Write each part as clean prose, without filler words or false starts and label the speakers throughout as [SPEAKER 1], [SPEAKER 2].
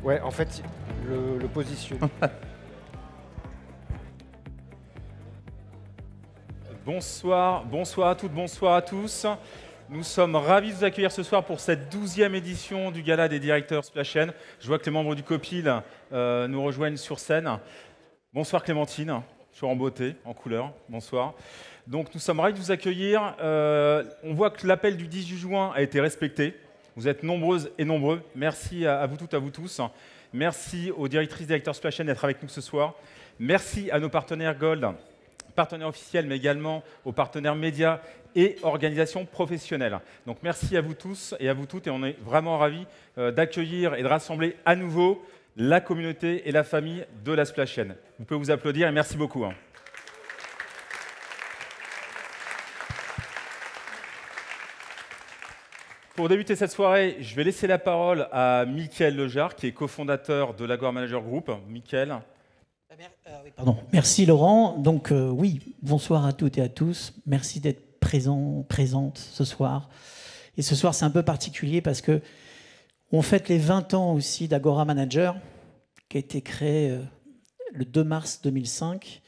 [SPEAKER 1] Ouais, en fait, le positionnement.
[SPEAKER 2] Bonsoir à toutes, bonsoir à tous. Nous sommes ravis de vous accueillir ce soir pour cette 12e édition du Gala des directeurs Splashen. Je vois que les membres du COPIL nous rejoignent sur scène. Bonsoir Clémentine, toujours en beauté, en couleur. Bonsoir. Donc nous sommes ravis de vous accueillir. On voit que l'appel du 18 juin a été respecté. Vous êtes nombreuses et nombreux. Merci à vous toutes, à vous tous. Merci aux directrices et directeurs Splashen d'être avec nous ce soir. Merci à nos partenaires Gold, partenaires officiels, mais également aux partenaires médias et organisations professionnelles. Donc merci à vous tous et à vous toutes, et on est vraiment ravis d'accueillir et de rassembler à nouveau la communauté et la famille de la Splashen. Vous pouvez vous applaudir et merci beaucoup. Pour débuter cette soirée, je vais laisser la parole à Mickaël Lejar, qui est cofondateur de l'Agora Manager Group. Mickaël.
[SPEAKER 3] Merci Laurent. Donc oui, bonsoir à toutes et à tous. Merci d'être présente ce soir. Et ce soir, c'est un peu particulier parce que on fête les 20 ans aussi d'Agora Manager, qui a été créé le 2 mars 2005.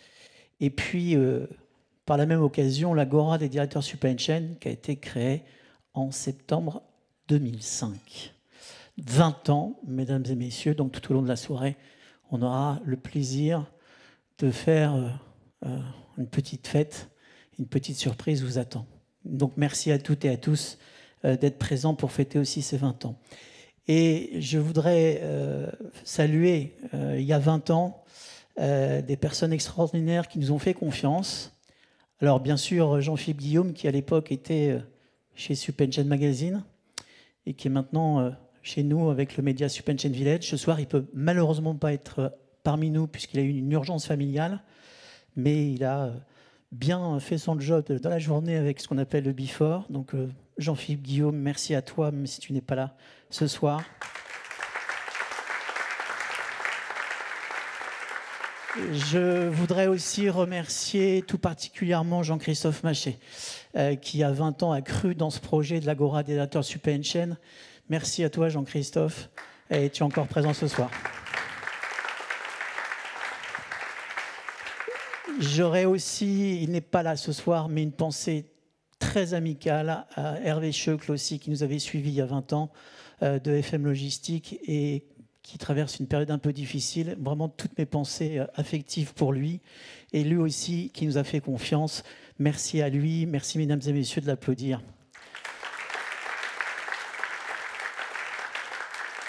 [SPEAKER 3] Et puis, par la même occasion, l'Agora des directeurs supply chain, qui a été créée en septembre 2005. 20 ans, mesdames et messieurs. Donc tout au long de la soirée, on aura le plaisir de faire une petite fête, une petite surprise vous attend. Donc merci à toutes et à tous d'être présents pour fêter aussi ces 20 ans. Et je voudrais saluer, il y a 20 ans, des personnes extraordinaires qui nous ont fait confiance. Alors bien sûr, Jean-Philippe Guillaume, qui à l'époque était chez Supply Chain Magazine et qui est maintenant chez nous avec le média Supply Chain Village. Ce soir, il ne peut malheureusement pas être parmi nous puisqu'il a eu une urgence familiale, mais il a bien fait son job dans la journée avec ce qu'on appelle le before. Donc Jean-Philippe Guillaume, merci à toi, même si tu n'es pas là ce soir. Je voudrais aussi remercier tout particulièrement Jean-Christophe Maché, qui a 20 ans a cru dans ce projet de l'Agora des directeurs Supply Chain. Merci à toi Jean-Christophe, et tu es encore présent ce soir. J'aurais aussi, il n'est pas là ce soir, mais une pensée très amicale à Hervé Cheucle aussi, qui nous avait suivis il y a 20 ans de FM Logistique et qui traverse une période un peu difficile. Vraiment toutes mes pensées affectives pour lui. Et lui aussi qui nous a fait confiance. Merci à lui, merci mesdames et messieurs de l'applaudir.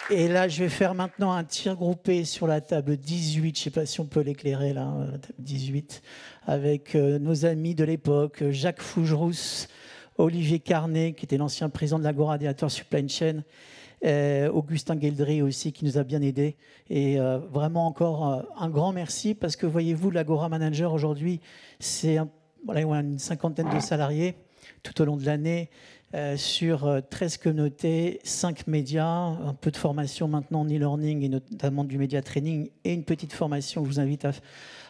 [SPEAKER 3] Et là, je vais faire maintenant un tir groupé sur la table 18, je ne sais pas si on peut l'éclairer là, la table 18, avec nos amis de l'époque, Jacques Fougerousse, Olivier Carnet, qui était l'ancien président de l'Agora des directeurs Supply Chain, Augustin Gueldry aussi, qui nous a bien aidés. Et vraiment encore un grand merci, parce que voyez-vous, l'Agora Manager aujourd'hui, c'est une cinquantaine de salariés tout au long de l'année, sur 13 communautés, 5 médias, un peu de formation maintenant en e-learning et notamment du média training et une petite formation que je vous invite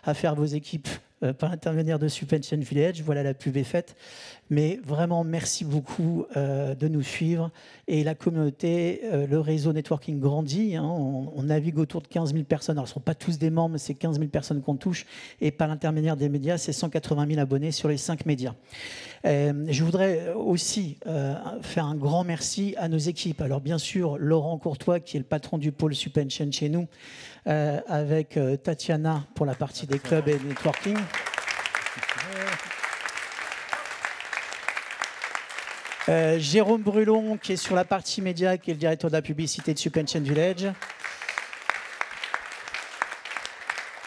[SPEAKER 3] à faire vos équipes par l'intermédiaire de Supply Chain Village. Voilà, la pub est faite. Mais vraiment, merci beaucoup de nous suivre. Et la communauté, le réseau networking grandit. Hein. On navigue autour de 15 000 personnes. Alors, ce ne sont pas tous des membres, mais c'est 15 000 personnes qu'on touche. Et par l'intermédiaire des médias, c'est 180 000 abonnés sur les 5 médias. Je voudrais aussi faire un grand merci à nos équipes. Alors, bien sûr, Laurent Courtois, qui est le patron du pôle Supply Chain chez nous, avec Tatiana pour la partie des clubs et networking. Jérôme Brulon, qui est sur la partie média, qui est le directeur de la publicité de Supply Chain Village.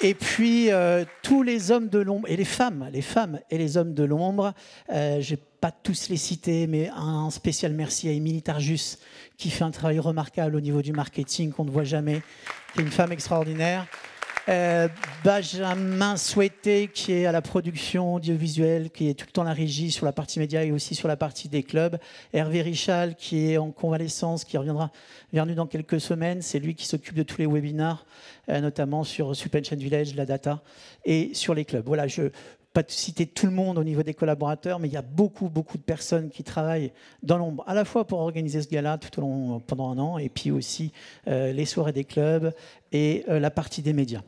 [SPEAKER 3] Et puis, tous les hommes de l'ombre, et les femmes et les hommes de l'ombre, je ne vais pas tous les citer, mais un spécial merci à Émilie Tarjus, qui fait un travail remarquable au niveau du marketing qu'on ne voit jamais, qui est une femme extraordinaire. Benjamin Souhaité, qui est à la production audiovisuelle, qui est tout le temps à la régie sur la partie média et aussi sur la partie des clubs. Hervé Richal, qui est en convalescence, qui reviendra vers nous dans quelques semaines. C'est lui qui s'occupe de tous les webinars, notamment sur Supply Chain Village, la data, et sur les clubs. Voilà, pas citer tout le monde au niveau des collaborateurs, mais il y a beaucoup de personnes qui travaillent dans l'ombre, à la fois pour organiser ce gala pendant un an, et puis aussi les soirées des clubs et la partie des médias.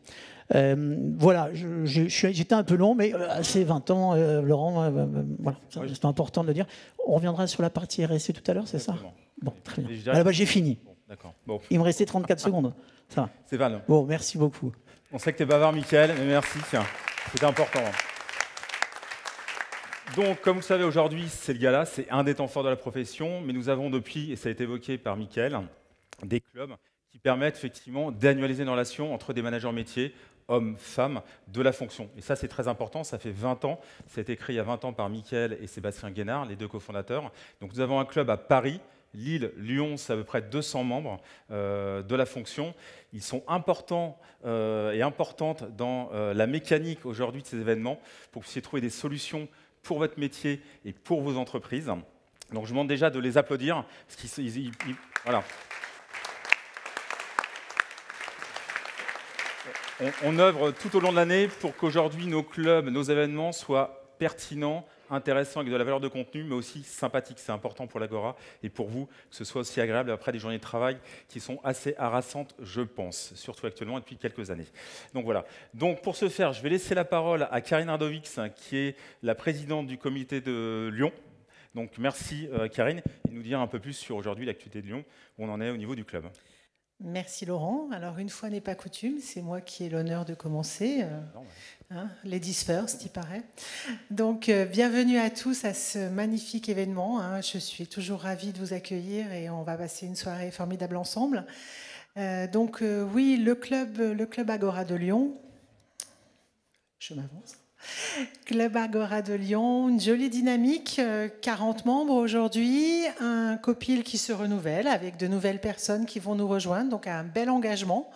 [SPEAKER 3] Voilà, j'étais un peu long, mais c'est 20 ans, Laurent, voilà, c'est important de le dire. On reviendra sur la partie RSE tout à l'heure, c'est ça? Bon, très bien. J'ai fini.
[SPEAKER 2] Bon, d'accord. Bon.
[SPEAKER 3] Il me restait 34 secondes. Ça va.
[SPEAKER 2] C'est Val.
[SPEAKER 3] Bon, merci beaucoup.
[SPEAKER 2] On sait que tu es bavard, Mickaël, mais merci. C'était important. Donc, comme vous le savez, aujourd'hui, c'est le gala, c'est un des temps forts de la profession, mais nous avons depuis, et ça a été évoqué par Mickaël, des clubs qui permettent effectivement d'annualiser une relation entre des managers métiers, hommes, femmes, de la fonction. Et ça, c'est très important, ça fait 20 ans, ça a été créé il y a 20 ans par Mickaël et Sébastien Guénard, les deux cofondateurs. Donc nous avons un club à Paris, Lille, Lyon, c'est à peu près 200 membres de la fonction. Ils sont importants et importantes dans la mécanique aujourd'hui de ces événements pour que vous puissiez trouver des solutions pour votre métier et pour vos entreprises. Donc je vous demande déjà de les applaudir. Parce voilà. On œuvre tout au long de l'année pour qu'aujourd'hui nos clubs, nos événements soient pertinents, intéressants, avec de la valeur de contenu, mais aussi sympathiques. C'est important pour l'Agora et pour vous, que ce soit aussi agréable après des journées de travail qui sont assez harassantes, je pense, surtout actuellement et depuis quelques années. Donc voilà. Donc pour ce faire, je vais laisser la parole à Karine Ardovix, qui est la présidente du comité de Lyon. Donc merci Karine, et nous dire un peu plus sur aujourd'hui l'activité de Lyon, où on en est au niveau du club.
[SPEAKER 4] Merci Laurent. Alors une fois n'est pas coutume, c'est moi qui ai l'honneur de commencer. Ladies first, il paraît. Donc bienvenue à tous à ce magnifique événement. Je suis toujours ravie de vous accueillir et on va passer une soirée formidable ensemble. Oui, le club Agora de Lyon. Je m'avance. Club Agora de Lyon, une jolie dynamique, 40 membres aujourd'hui, un copil qui se renouvelle avec de nouvelles personnes qui vont nous rejoindre, donc un bel engagement.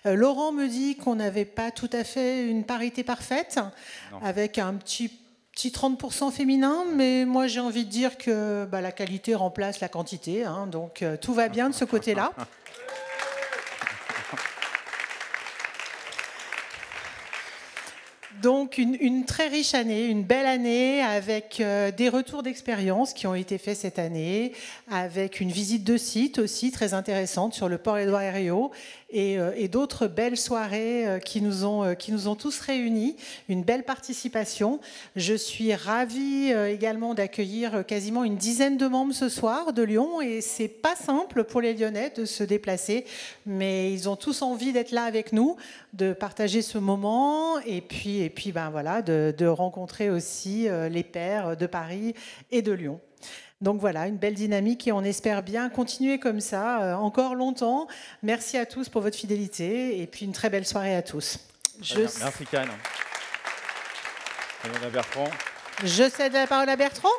[SPEAKER 4] Laurent me dit qu'on n'avait pas tout à fait une parité parfaite, avec un petit 30% féminin, mais moi j'ai envie de dire que la qualité remplace la quantité, donc tout va bien de ce côté-là. Donc une très riche année, une belle année avec des retours d'expérience qui ont été faits cette année, avec une visite de site aussi très intéressante sur le port Édouard Herriot et d'autres belles soirées qui nous ont tous réunis, une belle participation. Je suis ravie également d'accueillir quasiment une dizaine de membres ce soir de Lyon et c'est pas simple pour les Lyonnais de se déplacer, mais ils ont tous envie d'être là avec nous, de partager ce moment et puis voilà, de rencontrer aussi les pairs de Paris et de Lyon. Donc voilà, une belle dynamique et on espère bien continuer comme ça encore longtemps. Merci à tous pour votre fidélité et puis une très belle soirée à tous.
[SPEAKER 2] Merci Karine. Bertrand.
[SPEAKER 4] Je cède la parole à Bertrand.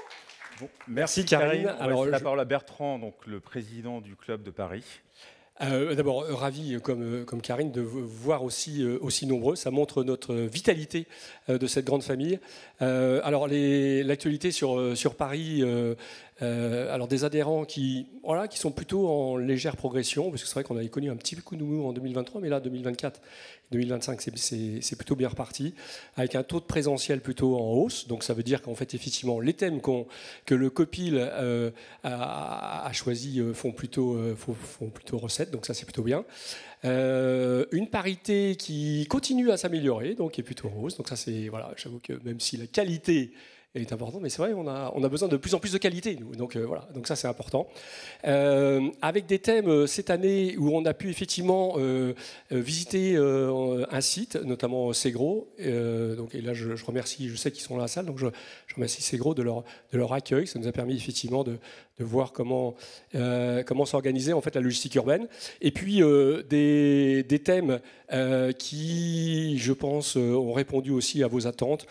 [SPEAKER 2] Bon, merci Karine. Alors, la parole à Bertrand, donc le président du club de Paris.
[SPEAKER 5] D'abord, ravi, comme Karine, de vous voir aussi nombreux. Ça montre notre vitalité de cette grande famille. Alors, l'actualité sur Paris, alors des adhérents qui sont plutôt en légère progression, parce que c'est vrai qu'on avait connu un petit coup de mou en 2023, mais là, 2024, 2025, c'est plutôt bien reparti, avec un taux de présentiel plutôt en hausse. Donc ça veut dire qu'en fait, effectivement, les thèmes que le COPIL a choisi font plutôt recette, donc ça c'est plutôt bien. Une parité qui continue à s'améliorer, donc qui est plutôt en hausse. Donc ça c'est, voilà, j'avoue que même si la qualité est importante, mais c'est vrai, on a besoin de plus en plus de qualité, nous. Donc voilà, donc ça c'est important. Avec des thèmes cette année où on a pu effectivement visiter un site, notamment Segro. Donc et là je remercie, je sais qu'ils sont dans la salle, donc je remercie Segro de leur accueil. Ça nous a permis effectivement de voir comment s'organiser en fait la logistique urbaine. Et puis des thèmes qui, je pense, ont répondu aussi à vos attentes.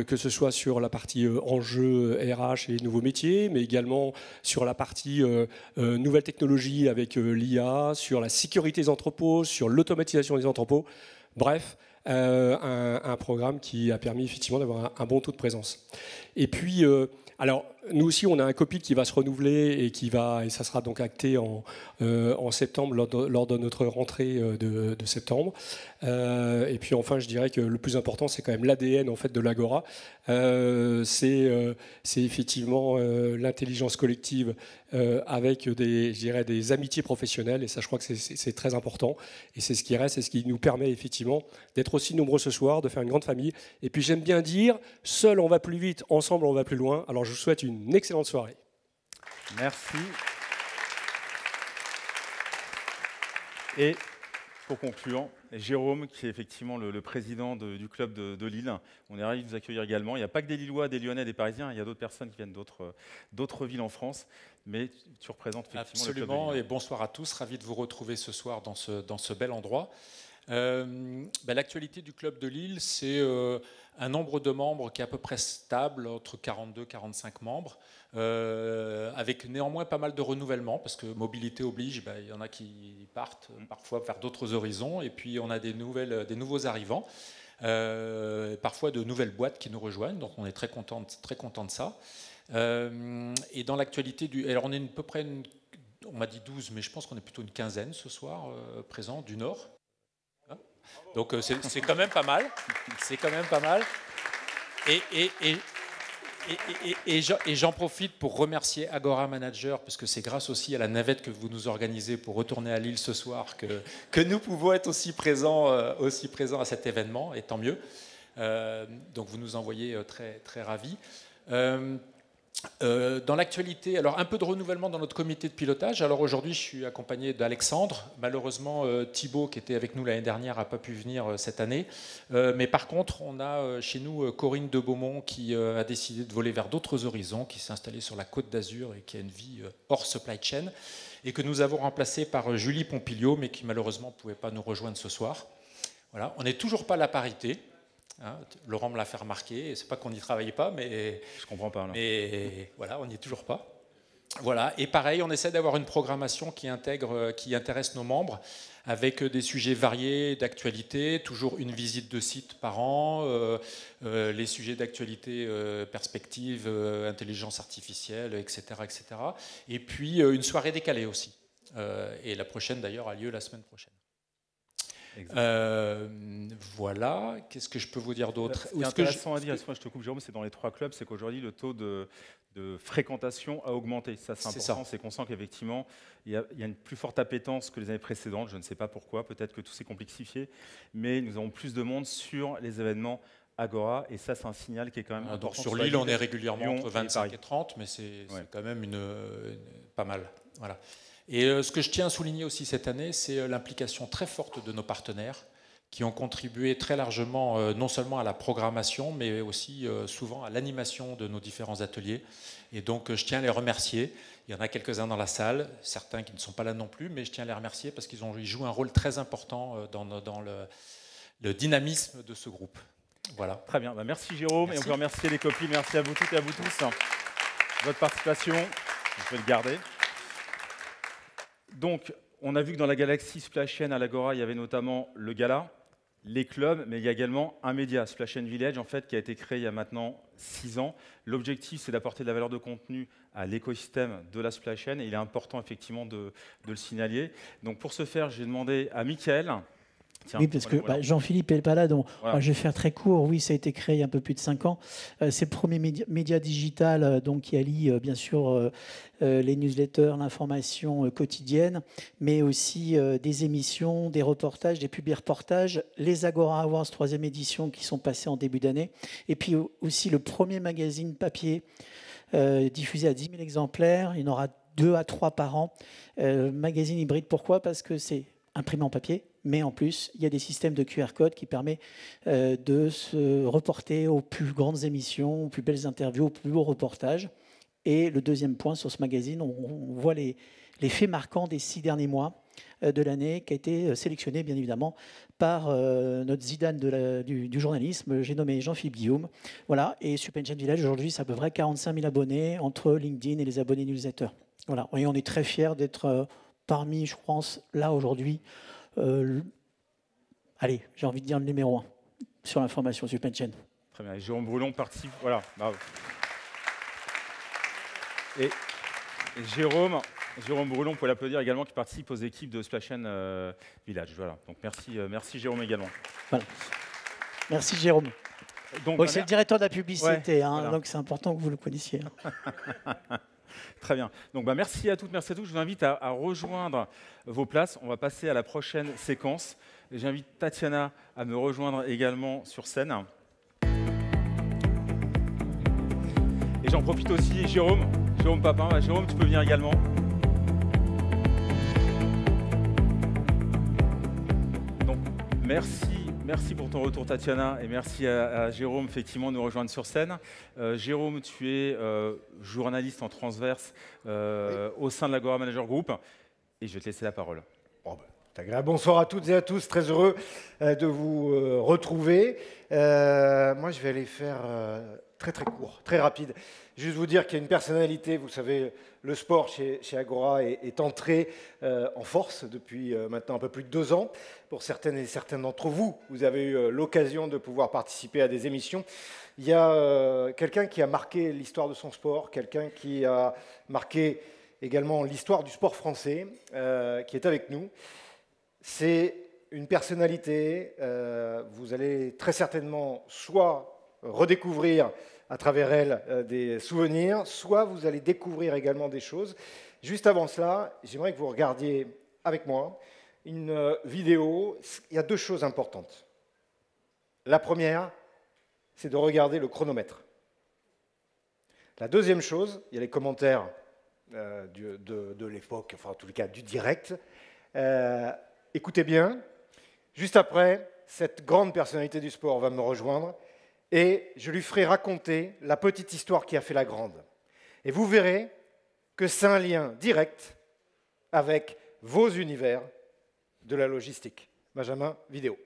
[SPEAKER 5] Que ce soit sur la partie enjeux RH et nouveaux métiers, mais également sur la partie nouvelles technologies avec l'IA, sur la sécurité des entrepôts, sur l'automatisation des entrepôts. Bref, un programme qui a permis effectivement d'avoir un bon taux de présence. Et puis, alors, nous aussi, on a un copil qui va se renouveler et ça sera donc acté en septembre lors de notre rentrée de septembre. Et puis enfin, je dirais que le plus important, c'est quand même l'ADN en fait de l'Agora. C'est effectivement l'intelligence collective avec des amitiés professionnelles. Et ça, je crois que c'est très important. Et c'est ce qui reste, et ce qui nous permet effectivement d'être aussi nombreux ce soir, de faire une grande famille. Et puis j'aime bien dire, seul on va plus vite, ensemble on va plus loin. Alors je vous souhaite une excellente soirée.
[SPEAKER 2] Merci. Et pour conclure, Jérôme, qui est effectivement le président du club de Lille. On est ravis de vous accueillir également. Il n'y a pas que des Lillois, des Lyonnais, des Parisiens. Il y a d'autres personnes qui viennent d'autres villes en France. Mais tu représentes effectivement le club de Lille.
[SPEAKER 6] Absolument, et bonsoir à tous. Ravi de vous retrouver ce soir dans ce bel endroit. L'actualité du club de Lille, c'est un nombre de membres qui est à peu près stable, entre 42 et 45 membres, avec néanmoins pas mal de renouvellement, parce que mobilité oblige, il y en a qui partent parfois vers d'autres horizons, et puis on a des nouveaux arrivants, parfois de nouvelles boîtes qui nous rejoignent, donc on est très content de ça. Et dans l'actualité alors on est à peu près, on m'a dit 12, mais je pense qu'on est plutôt une quinzaine ce soir présents du Nord. Donc c'est quand même pas mal. C'est quand même pas mal. Et j'en profite pour remercier Agora Manager, parce que c'est grâce aussi à la navette que vous nous organisez pour retourner à Lille ce soir que nous pouvons être aussi présents à cet événement, et tant mieux. Donc vous nous envoyez très, très ravis. Dans l'actualité, alors un peu de renouvellement dans notre comité de pilotage. Alors aujourd'hui, je suis accompagné d'Alexandre. Malheureusement, Thibaut, qui était avec nous l'année dernière, n'a pas pu venir cette année. Mais par contre, on a chez nous Corinne de Beaumont qui a décidé de voler vers d'autres horizons, qui s'est installée sur la Côte d'Azur et qui a une vie hors supply chain, et que nous avons remplacé par Julie Pompilio, mais qui malheureusement ne pouvait pas nous rejoindre ce soir. Voilà. On n'est toujours pas à la parité. Hein, Laurent me l'a fait remarquer, c'est pas qu'on n'y travaille pas, mais
[SPEAKER 2] je comprends pas. Là.
[SPEAKER 6] Mais voilà, on n'y est toujours pas. Voilà, et pareil, on essaie d'avoir une programmation qui intéresse nos membres, avec des sujets variés d'actualité, toujours une visite de site par an, les sujets d'actualité, perspective, intelligence artificielle, etc., etc. Et puis une soirée décalée aussi. Et la prochaine d'ailleurs a lieu la semaine prochaine. Voilà, qu'est-ce que je peux vous dire d'autre?
[SPEAKER 2] Ce qui est intéressant à dire, je te coupe Jérôme, c'est dans les trois clubs, c'est qu'aujourd'hui le taux de fréquentation a augmenté. Ça c'est important, c'est qu'on sent qu'effectivement il y a une plus forte appétence que les années précédentes, je ne sais pas pourquoi, peut-être que tout s'est complexifié, mais nous avons plus de monde sur les événements Agora, et ça c'est un signal qui est quand même important.
[SPEAKER 6] Sur Lille, on est régulièrement entre 25 et 30, mais c'est quand même pas mal. Voilà. Et ce que je tiens à souligner aussi cette année, c'est l'implication très forte de nos partenaires qui ont contribué très largement non seulement à la programmation, mais aussi souvent à l'animation de nos différents ateliers. Et donc je tiens à les remercier. Il y en a quelques-uns dans la salle, certains qui ne sont pas là non plus, mais je tiens à les remercier parce qu'ils jouent un rôle très important dans le dynamisme de ce groupe. Voilà.
[SPEAKER 2] Très bien, merci Jérôme, merci. Et on peut remercier les copines, merci à vous toutes et à vous tous. Votre participation, je vais le garder. Donc, on a vu que dans la galaxie Splash à l'Agora, il y avait notamment le gala, les clubs, mais il y a également un média, Splash Village, en fait, qui a été créé il y a maintenant 6 ans. L'objectif, c'est d'apporter de la valeur de contenu à l'écosystème de la Splash et il est important, effectivement, de le signaler. Donc, pour ce faire, j'ai demandé à Mickaël.
[SPEAKER 3] Tiens, oui, parce que Jean-Philippe n'est pas là, donc voilà. Je vais faire très court. Oui, ça a été créé il y a un peu plus de 5 ans. C'est le premier média digital donc, qui allie bien sûr les newsletters, l'information quotidienne, mais aussi des émissions, des reportages, des publi-reportages, les Agora Awards 3e édition qui sont passés en début d'année, et puis aussi le premier magazine papier diffusé à 10 000 exemplaires. Il y en aura 2 à 3 par an. Magazine hybride, pourquoi? Parce que c'est imprimé en papier, mais en plus, il y a des systèmes de QR code qui permettent de se reporter aux plus grandes émissions, aux plus belles interviews, aux plus beaux reportages. Et le deuxième point sur ce magazine, on voit les faits marquants des 6 derniers mois de l'année, qui a été sélectionné, bien évidemment, par notre Zidane du journalisme, j'ai nommé Jean-Philippe Guillaume. Voilà, et Splash Village, aujourd'hui, c'est à peu près 45 000 abonnés entre LinkedIn et les abonnés newsletter. Voilà, et on est très fiers d'être parmi, je pense, là aujourd'hui, allez, j'ai envie de dire le numéro 1 sur l'information sur Splash.
[SPEAKER 2] Très bien, Jérôme Brulon participe, voilà, bravo. Et Jérôme Brulon, on peut l'applaudir également, qui participe aux équipes de Splash Village. Voilà. Donc merci Jérôme également.
[SPEAKER 3] Voilà. Merci Jérôme.
[SPEAKER 2] Donc,
[SPEAKER 3] oui, c'est le directeur de la publicité,
[SPEAKER 2] ouais,
[SPEAKER 3] hein,
[SPEAKER 2] voilà.
[SPEAKER 3] donc c'est important que vous le connaissiez.
[SPEAKER 2] Très bien. Donc merci à toutes, merci à tous. Je vous invite à rejoindre vos places. On va passer à la prochaine séquence. J'invite Tatiana à me rejoindre également sur scène. Et j'en profite aussi, Jérôme Papin. Jérôme, tu peux venir également. Donc merci pour ton retour, Tatiana, et merci à Jérôme, effectivement, de nous rejoindre sur scène. Jérôme, tu es journaliste en transverse au sein de l'Agora Manager Group, et je vais te laisser la parole.
[SPEAKER 1] C'est agréable. Bonsoir à toutes et à tous, très heureux de vous retrouver. Moi, je vais aller faire très court, très rapide. Juste vous dire qu'il y a une personnalité, vous savez, le sport chez Agora est entré en force depuis maintenant un peu plus de 2 ans. Pour certaines et certains d'entre vous, vous avez eu l'occasion de pouvoir participer à des émissions. Il y a quelqu'un qui a marqué l'histoire de son sport, quelqu'un qui a marqué également l'histoire du sport français, qui est avec nous. C'est une personnalité, vous allez très certainement soit redécouvrir à travers elle des souvenirs, soit vous allez découvrir également des choses. Juste avant cela, j'aimerais que vous regardiez avec moi une vidéo. Il y a 2 choses importantes. La première, c'est de regarder le chronomètre. La deuxième chose, il y a les commentaires de l'époque, enfin en tout cas du direct. Écoutez bien, juste après, cette grande personnalité du sport va me rejoindre et je lui ferai raconter la petite histoire qui a fait la grande. Et vous verrez que c'est un lien direct avec vos univers de la logistique. Benjamin, vidéo.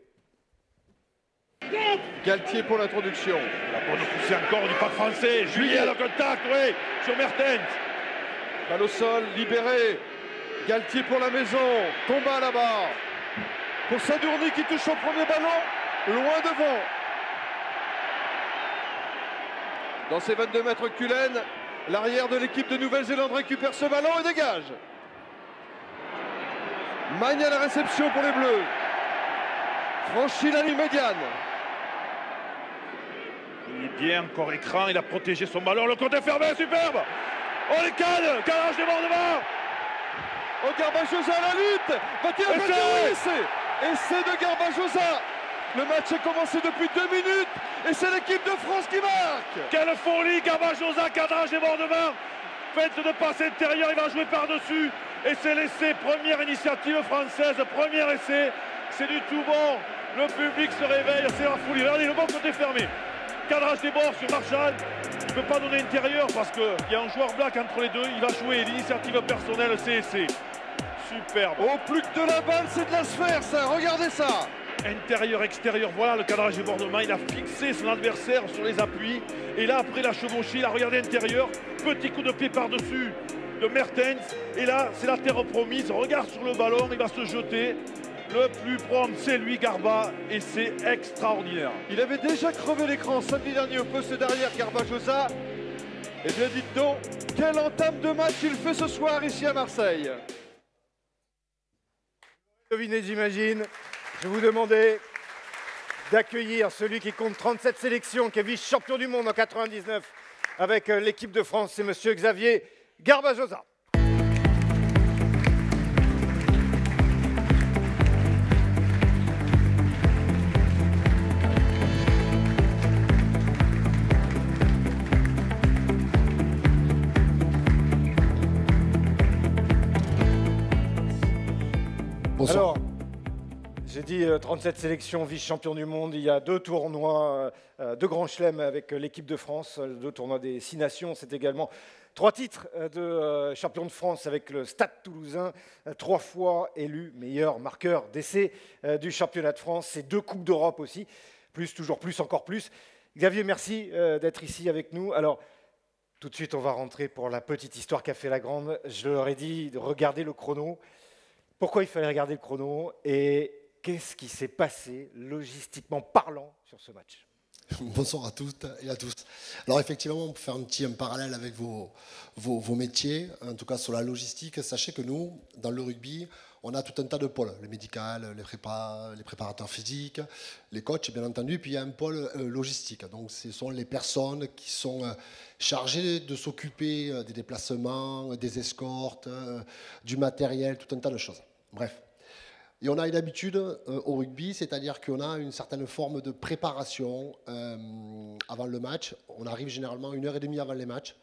[SPEAKER 7] Galtier pour l'introduction.
[SPEAKER 8] La bonne poussée encore du pack français. Juillet, le contact, oui, sur Mertens.
[SPEAKER 7] Balle au sol, libéré. Galtier pour la maison. Combat là-bas. Pour Sadourny qui touche son premier ballon. Loin devant. Dans ses 22 mètres, Cullen, l'arrière de l'équipe de Nouvelle-Zélande récupère ce ballon et dégage. Magne à la réception pour les Bleus. Franchit la ligne médiane.
[SPEAKER 8] Il est bien, encore écran, il a protégé son ballon. Le côté fermé, superbe. Oh, les cannes, calage débordement.
[SPEAKER 7] Oh, Garbajosa à la lutte. Va-t-il arrêter? Essai de Garbajosa. Le match est commencé depuis 2 minutes et c'est l'équipe de France qui marque.
[SPEAKER 8] Quelle folie, Garbajosa, cadrage débordement. Fête de passe intérieure, il va jouer par-dessus. Et c'est l'essai, première initiative française, premier essai. C'est du tout bon. Le public se réveille, c'est la folie. Regardez, le bon côté fermé. Cadrage des bords sur Marshall. Il ne peut pas donner intérieur parce qu'il y a un joueur black entre les deux. Il va jouer l'initiative personnelle, c'est essai. Superbe.
[SPEAKER 7] Oh, plus que de la balle, c'est de la sphère, ça. Regardez ça.
[SPEAKER 8] Intérieur, extérieur, voilà le cadrage débordement. Il a fixé son adversaire sur les appuis. Et là, après la chevauchée, il a regardé intérieur. Petit coup de pied par-dessus de Mertens. Et là, c'est la terre promise. Regarde sur le ballon, il va se jeter. Le plus prompt, c'est lui, Garba, et c'est extraordinaire.
[SPEAKER 7] Il avait déjà crevé l'écran samedi dernier au poste derrière, Garbajosa. Et bien dites donc, quelle entame de match il fait ce soir ici à Marseille.
[SPEAKER 1] Devinez, j'imagine. Je vous demandais d'accueillir celui qui compte 37 sélections, qui est vice-champion du monde en 99 avec l'équipe de France, c'est monsieur Xavier Garbajosa.
[SPEAKER 7] Bonsoir.
[SPEAKER 1] Alors, j'ai dit 37 sélections, vice-champion du monde. Il y a 2 tournois, 2 grands chelems avec l'équipe de France, 2 tournois des 6 nations. C'est également 3 titres de champion de France avec le Stade Toulousain, 3 fois élu meilleur marqueur d'essai du championnat de France. C'est 2 Coupes d'Europe aussi, plus, toujours plus, encore plus. Xavier, merci d'être ici avec nous. Alors, tout de suite, on va rentrer pour la petite histoire qu'a fait la grande. Je leur ai dit de regarder le chrono. Pourquoi il fallait regarder le chrono et qu'est-ce qui s'est passé logistiquement parlant sur ce match?
[SPEAKER 9] Bonsoir à toutes et à tous. Alors effectivement, on peut faire un parallèle avec vos métiers, en tout cas sur la logistique. Sachez que nous, dans le rugby, on a tout un tas de pôles, le médical, les préparateurs physiques, les coachs bien entendu, puis il y a un pôle logistique. Donc ce sont les personnes qui sont chargées de s'occuper des déplacements, des escortes, du matériel, tout un tas de choses. Bref. Et on a une habitude au rugby, c'est-à-dire qu'on a une certaine forme de préparation avant le match. On arrive généralement 1h30 avant les matchs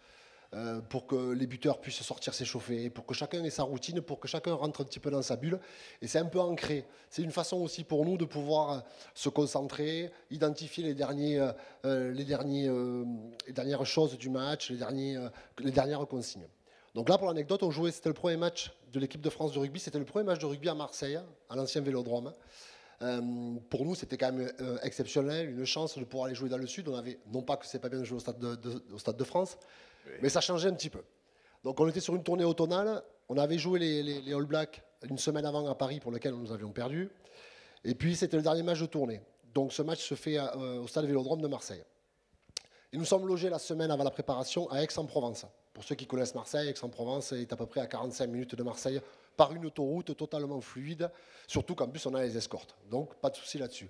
[SPEAKER 9] pour que les buteurs puissent sortir s'échauffer, pour que chacun ait sa routine, pour que chacun rentre un petit peu dans sa bulle. Et c'est un peu ancré. C'est une façon aussi pour nous de pouvoir se concentrer, identifier les dernières choses du match, les dernières consignes. Donc là, pour l'anecdote, c'était le premier match de l'équipe de France de rugby. C'était le premier match de rugby à Marseille, à l'ancien Vélodrome. Pour nous, c'était quand même exceptionnel, une chance de pouvoir aller jouer dans le Sud. On avait, non pas que c'est pas bien de jouer au Stade de France, oui, mais ça changeait un petit peu. Donc on était sur une tournée automnale. On avait joué les All Blacks une semaine avant à Paris, pour lequel nous avions perdu. Et puis c'était le dernier match de tournée. Donc ce match se fait au Stade Vélodrome de Marseille. Et nous sommes logés la semaine avant la préparation à Aix-en-Provence. Pour ceux qui connaissent Marseille, Aix-en-Provence est à peu près à 45 minutes de Marseille par une autoroute totalement fluide, surtout qu'en plus on a les escortes. Donc pas de souci là-dessus.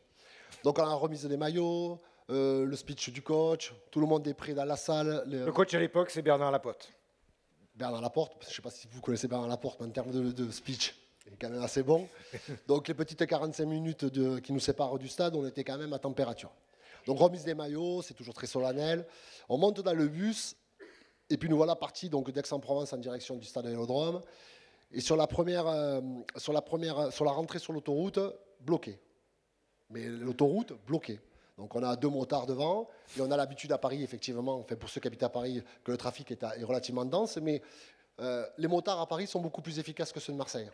[SPEAKER 9] Donc on a la remise des maillots, le speech du coach, tout le monde est prêt dans la salle.
[SPEAKER 1] Le coach à l'époque, c'est Bernard Laporte.
[SPEAKER 9] Bernard Laporte, je ne sais pas si vous connaissez Bernard Laporte, mais en termes de speech, il est quand même assez bon. Donc les petites 45 minutes qui nous séparent du stade, on était quand même à température. Donc remise des maillots, c'est toujours très solennel. On monte dans le bus, et puis nous voilà partis d'Aix-en-Provence en direction du stade Vélodrome. Et sur la rentrée sur l'autoroute, bloqué. Mais l'autoroute, bloquée. Donc on a 2 motards devant, et on a l'habitude à Paris, effectivement, enfin pour ceux qui habitent à Paris, que le trafic est relativement dense, mais les motards à Paris sont beaucoup plus efficaces que ceux de Marseille.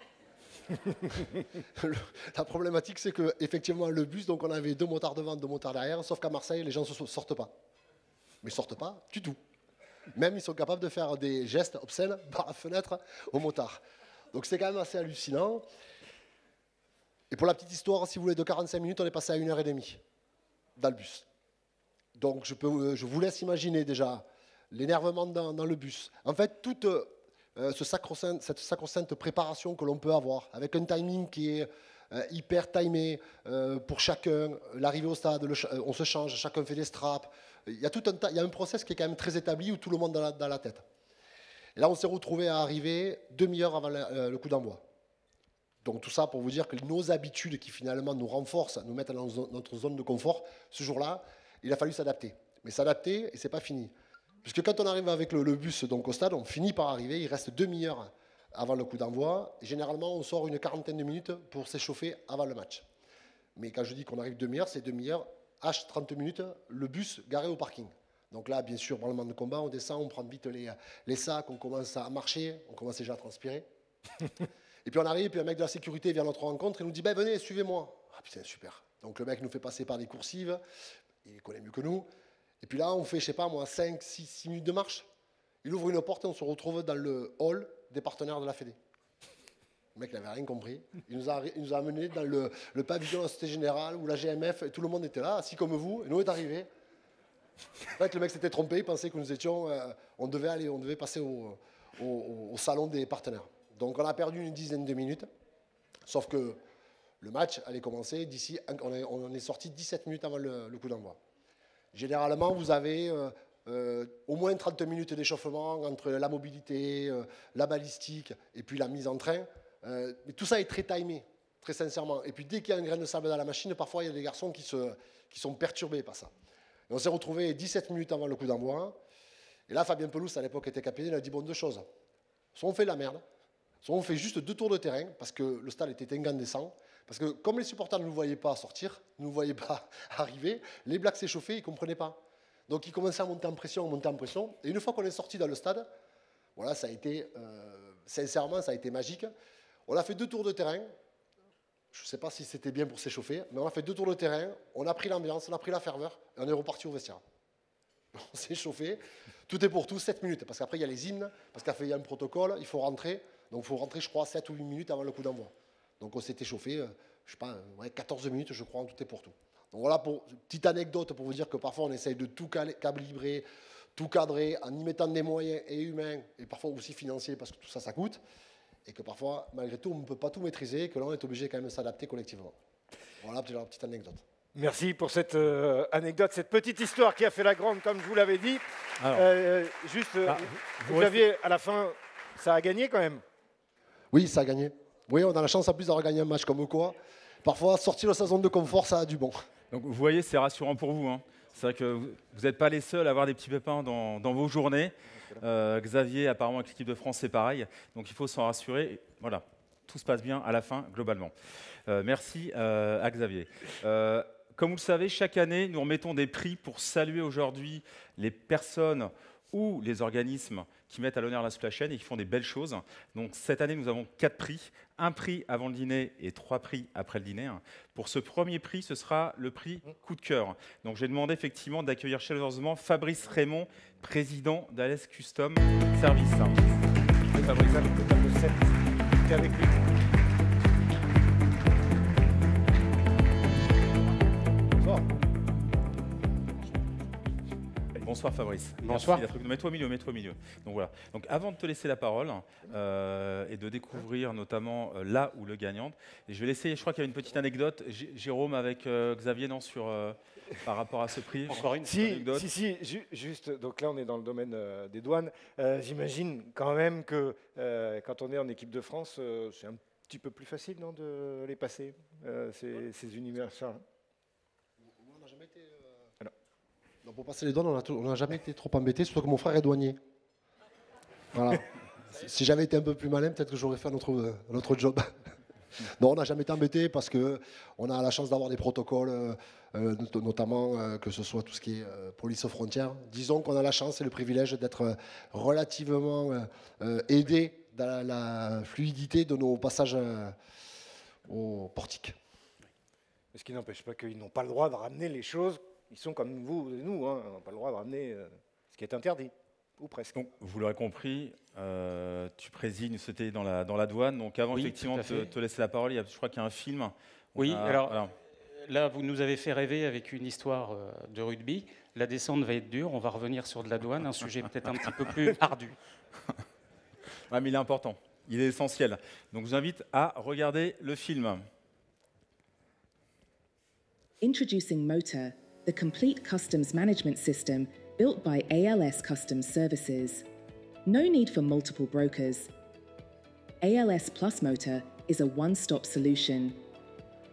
[SPEAKER 9] La problématique, c'est qu'effectivement, le bus, donc on avait 2 motards devant, 2 motards derrière, sauf qu'à Marseille, les gens ne sortent pas. Mais sortent pas du tout. Même ils sont capables de faire des gestes obscènes par la fenêtre aux motards. Donc c'est quand même assez hallucinant. Et pour la petite histoire, si vous voulez, de 45 minutes, on est passé à 1h30 dans le bus. Donc je vous laisse imaginer déjà l'énervement dans le bus. En fait, toute cette sacro-sainte préparation que l'on peut avoir, avec un timing qui est hyper timé pour chacun, l'arrivée au stade, on se change, chacun fait des straps. Il y a un process qui est quand même très établi où tout le monde dans la tête. Et là, on s'est retrouvé à arriver demi-heure avant le coup d'envoi. Donc tout ça pour vous dire que nos habitudes qui finalement nous renforcent, nous mettent dans notre zone de confort, ce jour-là, il a fallu s'adapter. Mais s'adapter, et c'est pas fini. Puisque quand on arrive avec le bus donc, au stade, on finit par arriver, il reste demi-heure avant le coup d'envoi. Généralement, on sort une 40aine de minutes pour s'échauffer avant le match. Mais quand je dis qu'on arrive demi-heure, c'est demi-heure, H 30 minutes, le bus garé au parking. Donc là, bien sûr, branlement de combat, on descend, on prend vite les sacs, on commence à marcher, on commence déjà à transpirer. Et puis on arrive, puis un mec de la sécurité vient à notre rencontre et nous dit ben, venez, suivez-moi. Ah putain, super. Donc le mec nous fait passer par des coursives, il connaît mieux que nous. Et puis là, on fait, je sais pas moi, 5, 6 minutes de marche. Il ouvre une porte et on se retrouve dans le hall des partenaires de la Fédé. Le mec n'avait rien compris. Il nous a amenés dans le pavillon de la Société Générale où la GMF et tout le monde était là, assis comme vous, et nous on est arrivés. En fait, le mec s'était trompé, il pensait que nous étions, on devait passer au salon des partenaires. Donc on a perdu une dizaine de minutes, sauf que le match allait commencer d'ici, on est sorti 17 minutes avant le coup d'envoi. Généralement, vous avez au moins 30 minutes d'échauffement entre la mobilité, la balistique et puis la mise en train. Mais tout ça est très timé, très sincèrement. Et puis dès qu'il y a un grain de sable dans la machine, parfois il y a des garçons qui sont perturbés par ça. Et on s'est retrouvés 17 minutes avant le coup d'envoi. Et là, Fabien Pelouse, à l'époque, était capitaine, il a dit bon, 2 choses. Soit on fait la merde, soit on fait juste 2 tours de terrain, parce que le stade était incandescent. Parce que comme les supporters ne nous voyaient pas sortir, ne nous voyaient pas arriver, les Blacks s'échauffaient, ils ne comprenaient pas. Donc ils commençaient à monter en pression. Et une fois qu'on est sorti dans le stade, voilà, ça a été, sincèrement, ça a été magique. On a fait 2 tours de terrain. Je ne sais pas si c'était bien pour s'échauffer, mais on a fait 2 tours de terrain, on a pris l'ambiance, on a pris la ferveur, et on est reparti au vestiaire. On s'est échauffé, tout est pour tout, 7 minutes, parce qu'après il y a les hymnes, parce qu'après il y a un protocole, il faut rentrer, donc il faut rentrer, je crois, 7 ou 8 minutes avant le coup d'envoi. Donc on s'est échauffé, je ne sais pas, 14 minutes, je crois, en tout et pour tout. Donc voilà, petite anecdote pour vous dire que parfois on essaye de tout calibrer, tout cadrer, en y mettant des moyens et humains, et parfois aussi financiers, parce que tout ça, ça coûte, et que parfois, malgré tout, on ne peut pas tout maîtriser, et que là, on est obligé quand même de s'adapter collectivement. Voilà, c'est la petite anecdote.
[SPEAKER 1] Merci pour cette anecdote, cette petite histoire qui a fait la grande, comme je vous l'avais dit. Vous aviez, à la fin, ça a gagné quand même?
[SPEAKER 9] Oui, ça a gagné. Oui, on a la chance en plus d'avoir gagné un match comme quoi. Parfois, sortir de sa zone de confort, ça a du bon.
[SPEAKER 2] Donc vous voyez, c'est rassurant pour vous, hein. C'est vrai que vous n'êtes pas les seuls à avoir des petits pépins dans vos journées. Xavier, apparemment, avec l'équipe de France, c'est pareil. Donc il faut s'en rassurer. Et voilà, tout se passe bien à la fin, globalement. Merci à Xavier. Comme vous le savez, chaque année, nous remettons des prix pour saluer aujourd'hui les personnes ou les organismes qui mettent à l'honneur la supply chain et qui font des belles choses. Donc cette année, nous avons 4 prix. Un prix avant le dîner et 3 prix après le dîner. Pour ce premier prix, ce sera le prix coup de cœur. Donc j'ai demandé effectivement d'accueillir chaleureusement Fabrice Raymond, président d'Ales Custom Service.
[SPEAKER 1] Fabrice, le table 7, tu es avec lui. Bonsoir.
[SPEAKER 2] Bonsoir Fabrice.
[SPEAKER 10] Bonsoir.
[SPEAKER 2] Mets-toi au milieu, Donc voilà. Donc avant de te laisser la parole et de découvrir notamment là où le gagnant, et je vais laisser. Je crois qu'il y a une petite anecdote. Jérôme avec Xavier, non, par rapport à ce prix.
[SPEAKER 10] Encore une
[SPEAKER 2] anecdote.
[SPEAKER 1] Juste. Donc là, on est dans le domaine des douanes. J'imagine quand même que quand on est en équipe de France, c'est un petit peu plus facile, non, de les passer ces univers-là.
[SPEAKER 9] On n'a jamais été. Donc pour passer les douanes, on n'a jamais été trop embêté, surtout que mon frère est douanier. Voilà. Si j'avais été un peu plus malin, peut-être que j'aurais fait un autre job. Non, on n'a jamais été embêté parce qu'on a la chance d'avoir des protocoles, notamment que ce soit tout ce qui est police aux frontières. Disons qu'on a la chance et le privilège d'être relativement aidé dans la fluidité de nos passages au portique.
[SPEAKER 1] Ce qui n'empêche pas qu'ils n'ont pas le droit de ramener les choses. Ils sont comme vous et nous, hein. On n'a pas le droit de ramener ce qui est interdit, ou presque.
[SPEAKER 2] Donc, vous l'aurez compris, tu présignes, c'était dans la douane. Donc avant effectivement de te laisser la parole, je crois qu'il y a un film.
[SPEAKER 10] Oui, alors là, vous nous avez fait rêver avec une histoire de rugby. La descente va être dure, on va revenir sur de la douane, un sujet peut-être un petit peu plus ardu.
[SPEAKER 2] Ouais, mais il est important, il est essentiel. Donc je vous invite à regarder le film.
[SPEAKER 11] Introducing Motor, the complete customs management system built by ALS Customs Services. No need for multiple brokers. ALS Plus Motor is a one-stop solution.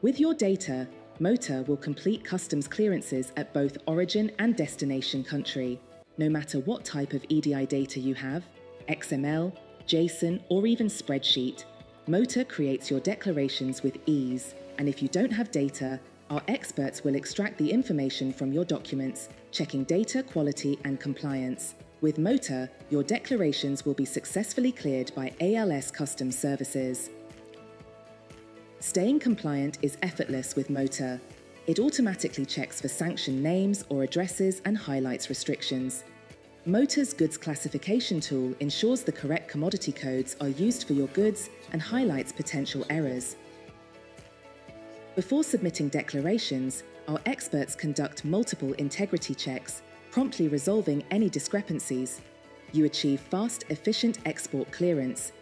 [SPEAKER 11] With your data, Motor will complete customs clearances at both origin and destination country. No matter what type of EDI data you have, XML, JSON, or even spreadsheet, Motor creates your declarations with ease. And if you don't have data, our experts will extract the information from your documents, checking data quality and compliance. With Motor, your declarations will be successfully cleared by ALS Customs Services. Staying compliant is effortless with Motor. It automatically checks for sanction names or addresses and highlights restrictions. Motor's goods classification tool ensures the correct commodity codes are used for your goods and highlights potential errors. Before submitting declarations, our experts conduct multiple integrity checks, promptly resolving any discrepancies. You achieve fast, efficient export clearance.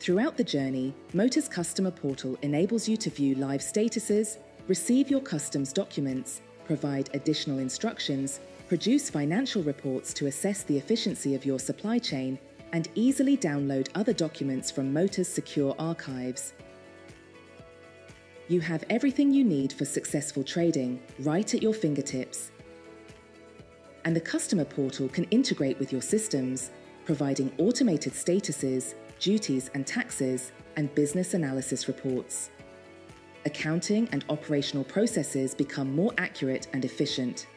[SPEAKER 11] Throughout the journey, Motor's customer portal enables you to view live statuses, receive your customs documents, provide additional instructions, produce financial reports to assess the efficiency of your supply chain, and easily download other documents from Motor's secure archives. You have everything you need for successful trading right at your fingertips. And the customer portal can integrate with your systems, providing automated statuses, duties and taxes, and business analysis reports. Accounting and operational processes become more accurate and efficient.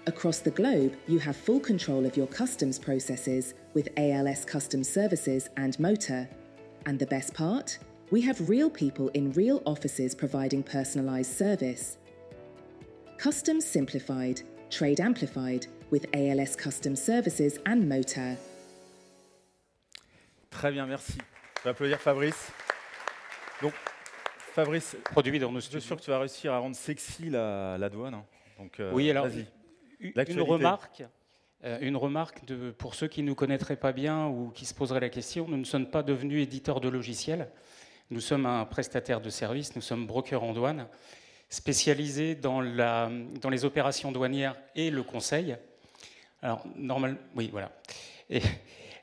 [SPEAKER 11] Across the globe, you have full control of your customs processes with ALS Customs Services and Motor. And the best part? We have real people in real offices providing personalised service. Customs simplified, trade amplified with ALS Customs Services and Motor.
[SPEAKER 2] Très bien, merci. Je vais applaudir Fabrice. Donc, Fabrice,
[SPEAKER 10] produit dans nos
[SPEAKER 2] je
[SPEAKER 10] studios.
[SPEAKER 2] suis sûr que tu vas réussir à rendre sexy la douane. Hein. Donc,
[SPEAKER 10] oui, alors,
[SPEAKER 2] vas-y.
[SPEAKER 10] Une remarque pour ceux qui ne nous connaîtraient pas bien ou qui se poseraient la question, nous ne sommes pas devenus éditeurs de logiciels. Nous sommes un prestataire de services, nous sommes brokers en douane, spécialisés dans les opérations douanières et le conseil. Alors, oui, voilà.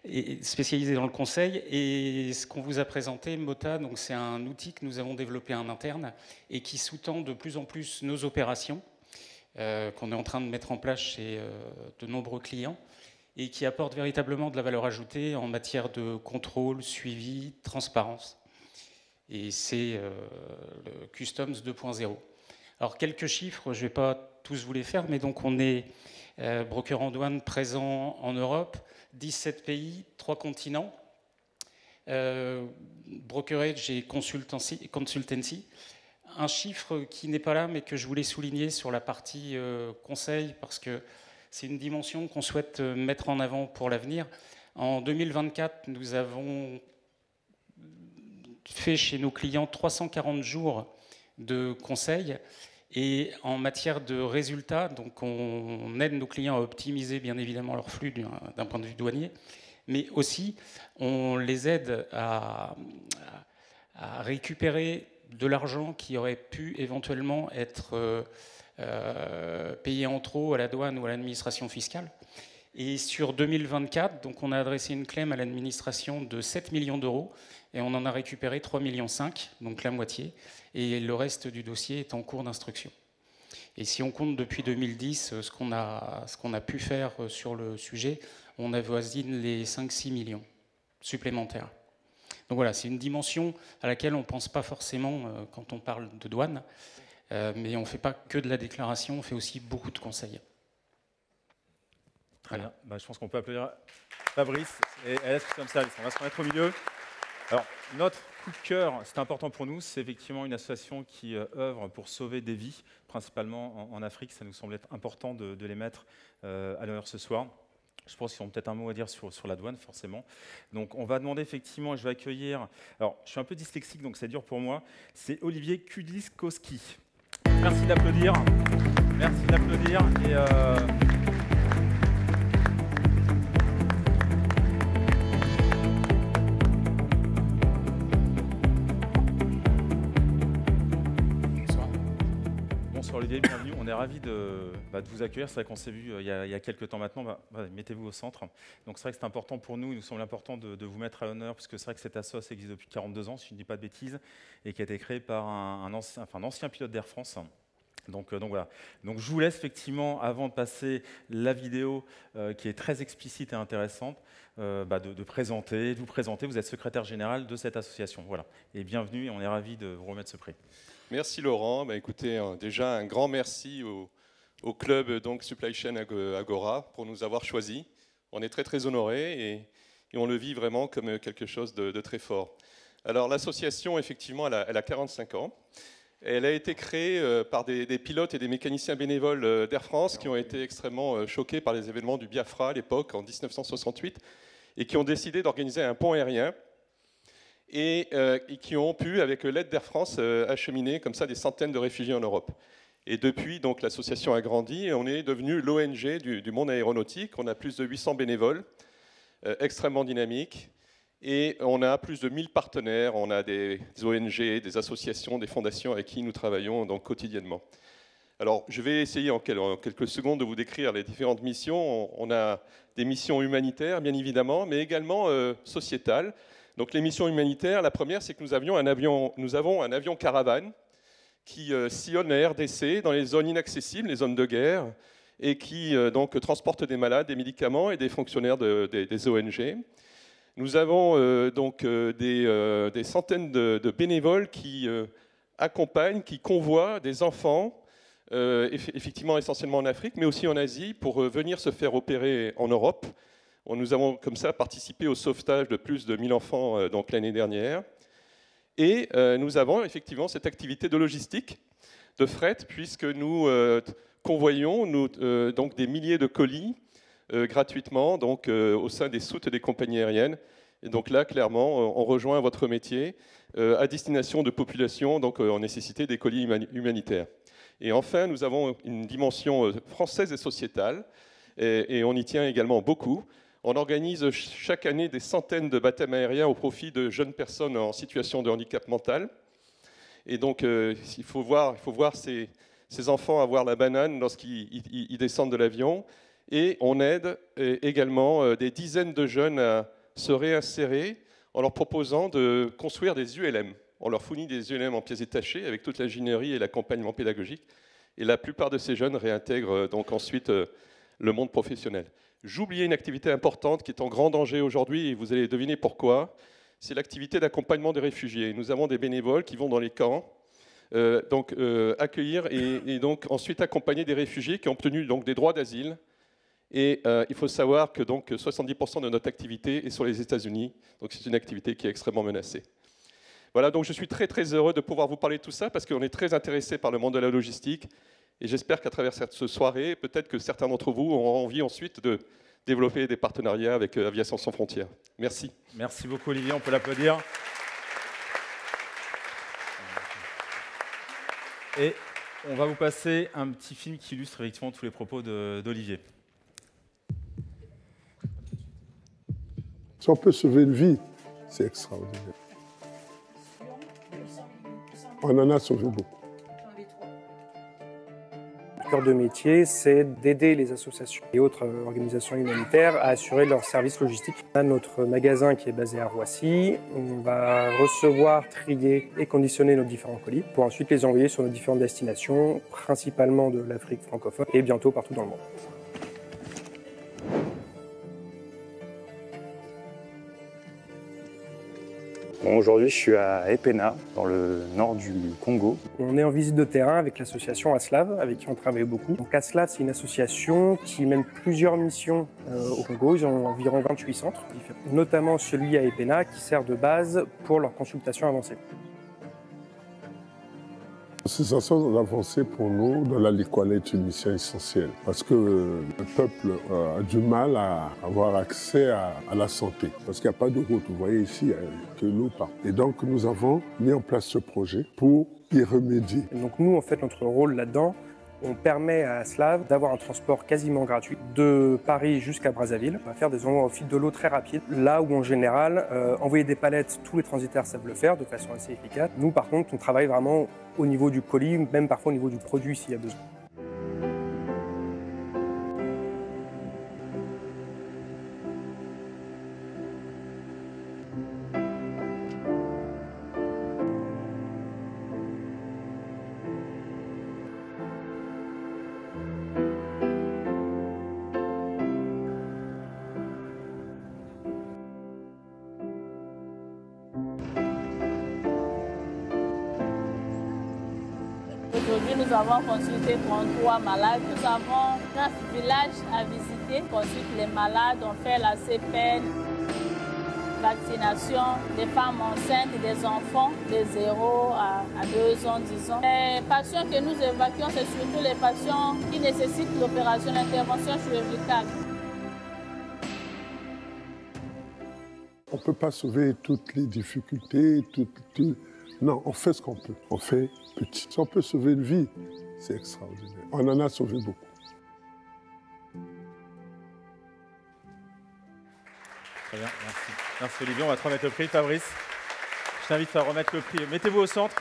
[SPEAKER 10] Et spécialisé dans le conseil. Et ce qu'on vous a présenté, Mota, donc c'est un outil que nous avons développé en interne et qui sous-tend de plus en plus nos opérations, qu'on est en train de mettre en place chez de nombreux clients et qui apporte véritablement de la valeur ajoutée en matière de contrôle, suivi, transparence. Et c'est le Customs 2.0. Alors, quelques chiffres, je ne vais pas tous vous les faire, mais donc on est broker en douane présent en Europe, 17 pays, 3 continents, brokerage et consultancy. Un chiffre qui n'est pas là, mais que je voulais souligner sur la partie conseil, parce que c'est une dimension qu'on souhaite mettre en avant pour l'avenir. En 2024, nous avons fait chez nos clients 340 jours de conseil. Et en matière de résultats, donc on aide nos clients à optimiser bien évidemment leur flux d'un point de vue douanier, mais aussi on les aide à récupérer de l'argent qui aurait pu éventuellement être payé en trop à la douane ou à l'administration fiscale. Et sur 2024, donc on a adressé une claim à l'administration de 7 millions d'euros et on en a récupéré 3,5 millions, donc la moitié. Et le reste du dossier est en cours d'instruction. Et si on compte depuis 2010 ce qu'on a pu faire sur le sujet, on avoisine les 5-6 millions supplémentaires. Donc voilà, c'est une dimension à laquelle on ne pense pas forcément quand on parle de douane, mais on ne fait pas que de la déclaration, on fait aussi beaucoup de conseils.
[SPEAKER 2] Très bien. Bah, je pense qu'on peut applaudir Fabrice et LS Custom Service. On va se remettre au milieu. Alors, notre coup de cœur, c'est important pour nous, c'est effectivement une association qui œuvre pour sauver des vies, principalement en Afrique. Ça nous semble être important de les mettre à l'honneur ce soir. Je pense qu'ils ont peut-être un mot à dire sur la douane, forcément. Donc, on va demander effectivement, et je vais accueillir... Alors, je suis un peu dyslexique, donc c'est dur pour moi. C'est Olivier Kudiskowski. Merci d'applaudir. Merci d'applaudir. Et... Olivier, bienvenue. On est ravis de vous accueillir. C'est vrai qu'on s'est vu il y a quelques temps maintenant. Mettez-vous au centre. Donc c'est vrai que c'est important pour nous. Il nous semble important de vous mettre à l'honneur, puisque c'est vrai que cette asso existe depuis 42 ans, si je ne dis pas de bêtises, et qui a été créée par un ancien pilote d'Air France. Donc voilà. Donc je vous laisse effectivement, avant de passer la vidéo qui est très explicite et intéressante, de vous présenter. Vous êtes secrétaire général de cette association. Voilà. Et bienvenue, et on est ravis de vous remettre ce prix.
[SPEAKER 12] Merci Laurent. Écoutez, déjà un grand merci au club donc Supply Chain Agora pour nous avoir choisis. On est très très honorés et on le vit vraiment comme quelque chose de très fort. Alors l'association, effectivement, elle a 45 ans. Elle a été créée par des pilotes et des mécaniciens bénévoles d'Air France qui ont été extrêmement choqués par les événements du Biafra à l'époque, en 1968, et qui ont décidé d'organiser un pont aérien et qui ont pu, avec l'aide d'Air France, acheminer comme ça des centaines de réfugiés en Europe. Et depuis, donc, l'association a grandi et on est devenu l'ONG du monde aéronautique. On a plus de 800 bénévoles, extrêmement dynamiques. Et on a plus de 1000 partenaires, on a des ONG, des associations, des fondations avec qui nous travaillons donc quotidiennement. Alors, je vais essayer en quelques secondes de vous décrire les différentes missions. On a des missions humanitaires, bien évidemment, mais également sociétales. Donc, les missions humanitaires, la première, c'est que nous avons un avion caravane qui sillonne la RDC dans les zones inaccessibles, les zones de guerre, et qui donc transporte des malades, des médicaments et des fonctionnaires des ONG. Nous avons des centaines de bénévoles qui accompagnent, qui convoient des enfants, effectivement essentiellement en Afrique, mais aussi en Asie, pour venir se faire opérer en Europe. Nous avons comme ça participé au sauvetage de plus de 1000 enfants l'année dernière. Et nous avons effectivement cette activité de logistique, de fret, puisque nous convoyons donc des milliers de colis gratuitement au sein des soutes des compagnies aériennes. Et donc là, clairement, on rejoint votre métier à destination de populations donc, en nécessité des colis humanitaires. Et enfin, nous avons une dimension française et sociétale, et on y tient également beaucoup. On organise chaque année des centaines de baptêmes aériens au profit de jeunes personnes en situation de handicap mental. Et donc, il faut voir ces enfants avoir la banane lorsqu'ils descendent de l'avion. Et on aide également des dizaines de jeunes à se réinsérer en leur proposant de construire des ULM. On leur fournit des ULM en pièces détachées avec toute l'ingénierie et l'accompagnement pédagogique. Et la plupart de ces jeunes réintègrent donc ensuite le monde professionnel. J'oubliais une activité importante qui est en grand danger aujourd'hui, et vous allez deviner pourquoi. C'est l'activité d'accompagnement des réfugiés. Nous avons des bénévoles qui vont dans les camps, accueillir et donc ensuite accompagner des réfugiés qui ont obtenu donc des droits d'asile. Et il faut savoir que donc 70% de notre activité est sur les États-Unis. Donc c'est une activité qui est extrêmement menacée. Voilà, donc je suis très très heureux de pouvoir vous parler de tout ça parce qu'on est très intéressé par le monde de la logistique. Et j'espère qu'à travers cette soirée, peut-être que certains d'entre vous auront envie ensuite de développer des partenariats avec Aviation Sans Frontières. Merci.
[SPEAKER 2] Merci beaucoup Olivier, on peut l'applaudir. Et on va vous passer un petit film qui illustre effectivement tous les propos d'Olivier.
[SPEAKER 13] Si on peut sauver une vie, c'est extraordinaire. On en a sauvé beaucoup.
[SPEAKER 14] Le cœur de métier, c'est d'aider les associations et autres organisations humanitaires à assurer leurs services logistiques. On a notre magasin qui est basé à Roissy. On va recevoir, trier et conditionner nos différents colis pour ensuite les envoyer sur nos différentes destinations, principalement de l'Afrique francophone et bientôt partout dans le monde.
[SPEAKER 15] Bon, aujourd'hui, je suis à Epena, dans le nord du Congo.
[SPEAKER 14] On est en visite de terrain avec l'association ASLAV, avec qui on travaille beaucoup. Donc ASLAV, c'est une association qui mène plusieurs missions au Congo. Ils ont environ 28 centres, notamment celui à Epena, qui sert de base pour leurs consultations avancées.
[SPEAKER 13] Ces sensations avancées pour nous, dans la Likwale, est une mission essentielle parce que le peuple a du mal à avoir accès à la santé parce qu'il n'y a pas de route. Vous voyez ici, il n'y a que l'eau partout. Et donc nous avons mis en place ce projet pour y remédier.
[SPEAKER 14] Et donc nous, en fait, notre rôle là-dedans, on permet à ASLAV d'avoir un transport quasiment gratuit de Paris jusqu'à Brazzaville. On va faire des envois au fil de l'eau très rapides. Là où en général, envoyer des palettes, tous les transitaires savent le faire de façon assez efficace. Nous par contre, on travaille vraiment au niveau du colis, même parfois au niveau du produit s'il y a besoin.
[SPEAKER 16] Aujourd'hui, nous avons consulté 33 malades. Nous avons 9 villages à visiter. On consulte les malades, on fait la CPN, vaccination des femmes enceintes et des enfants de 0 à 2 ans, 10 ans. Les patients que nous évacuons, c'est surtout les patients qui nécessitent l'opération d'intervention chirurgicale.
[SPEAKER 13] On ne peut pas sauver toutes les difficultés, Non, on fait ce qu'on peut. On fait petit. Si on peut sauver une vie, c'est extraordinaire. On en a sauvé beaucoup.
[SPEAKER 2] Très bien, merci. Merci Olivier, on va te remettre le prix. Fabrice, je t'invite à remettre le prix. Mettez-vous au centre,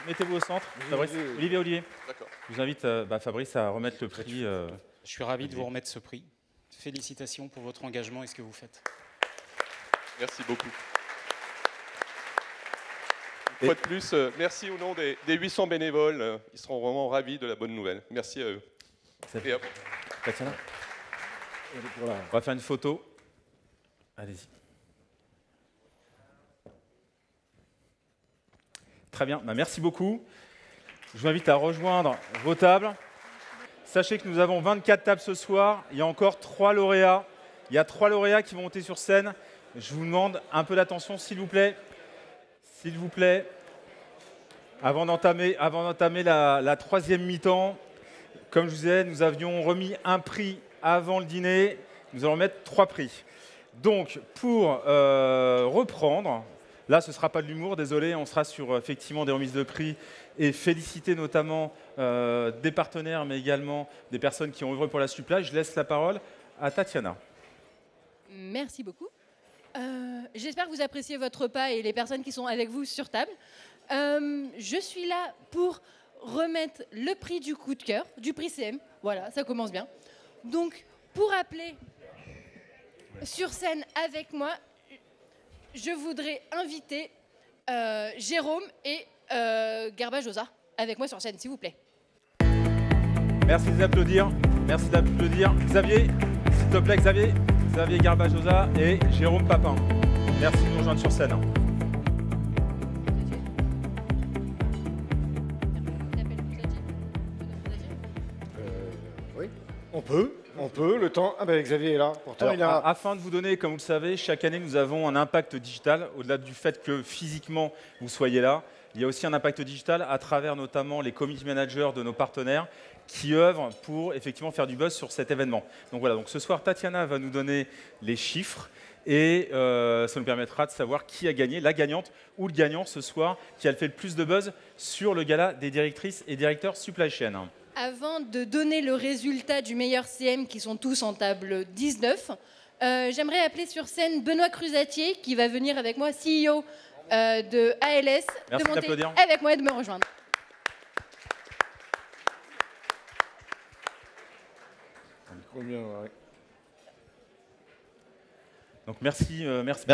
[SPEAKER 2] Fabrice. Olivier.
[SPEAKER 12] D'accord.
[SPEAKER 2] Je vous invite, Fabrice, à remettre le prix.
[SPEAKER 10] Je suis ravi de vous remettre ce prix. Félicitations pour votre engagement et ce que vous faites.
[SPEAKER 12] Merci beaucoup. Une fois de plus, merci au nom des 800 bénévoles. Ils seront vraiment ravis de la bonne nouvelle. Merci à eux. Et hop.
[SPEAKER 2] On va faire une photo. Allez-y. Très bien, merci beaucoup. Je vous invite à rejoindre vos tables. Sachez que nous avons 24 tables ce soir. Il y a encore 3 lauréats. Il y a 3 lauréats qui vont monter sur scène. Je vous demande un peu d'attention, s'il vous plaît. S'il vous plaît, avant d'entamer la troisième mi-temps, comme je vous disais, nous avions remis un prix avant le dîner. Nous allons mettre 3 prix. Donc, pour reprendre, là, ce ne sera pas de l'humour, désolé, on sera sur effectivement des remises de prix et féliciter notamment des partenaires, mais également des personnes qui ont œuvré pour la Supply. Je laisse la parole à Tatiana.
[SPEAKER 17] Merci beaucoup. J'espère que vous appréciez votre repas et les personnes qui sont avec vous sur table. Je suis là pour remettre le prix du coup de cœur, du prix CM. Voilà, ça commence bien. Donc, pour appeler sur scène avec moi, je voudrais inviter Jérôme et Garbajosa avec moi sur scène, s'il vous plaît.
[SPEAKER 2] Merci d'applaudir. Merci d'applaudir. Xavier, s'il te plaît, Xavier. Xavier Garbajosa et Jérôme Papin. Merci de nous rejoindre sur scène.
[SPEAKER 1] Oui, on peut, le temps. Ah ben Xavier est là. Pourtant,
[SPEAKER 2] Alors, afin de vous donner, comme vous le savez, chaque année, nous avons un impact digital. Au-delà du fait que physiquement, vous soyez là, il y a aussi un impact digital à travers notamment les community managers de nos partenaires qui œuvrent pour effectivement faire du buzz sur cet événement. Donc voilà, donc ce soir, Tatiana va nous donner les chiffres et ça nous permettra de savoir qui a gagné, la gagnante ou le gagnant ce soir, qui a fait le plus de buzz sur le gala des directrices et directeurs supply chain.
[SPEAKER 17] Avant de donner le résultat du meilleur CM, qui sont tous en table 19, j'aimerais appeler sur scène Benoît Cruzatier, qui va venir avec moi, CEO de ALS,
[SPEAKER 2] Merci
[SPEAKER 17] de monter
[SPEAKER 2] d'applaudir.
[SPEAKER 17] avec moi et de me rejoindre.
[SPEAKER 2] Donc merci. Merci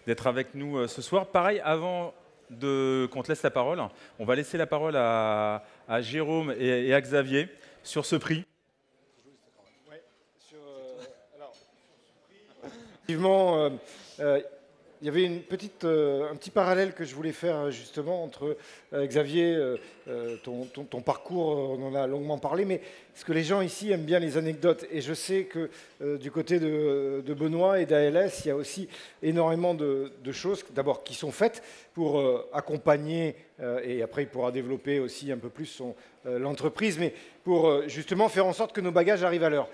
[SPEAKER 2] d'être avec nous ce soir. Pareil, avant qu'on te laisse la parole, on va laisser la parole à Jérôme et à Xavier sur ce prix.
[SPEAKER 1] Effectivement, il y avait un petit parallèle que je voulais faire justement entre Xavier, ton parcours, on en a longuement parlé, mais parce que les gens ici aiment bien les anecdotes. Et je sais que du côté de Benoît et d'ALS, il y a aussi énormément de choses, d'abord qui sont faites pour accompagner, et après il pourra développer aussi un peu plus l'entreprise, mais pour justement faire en sorte que nos bagages arrivent à l'heure.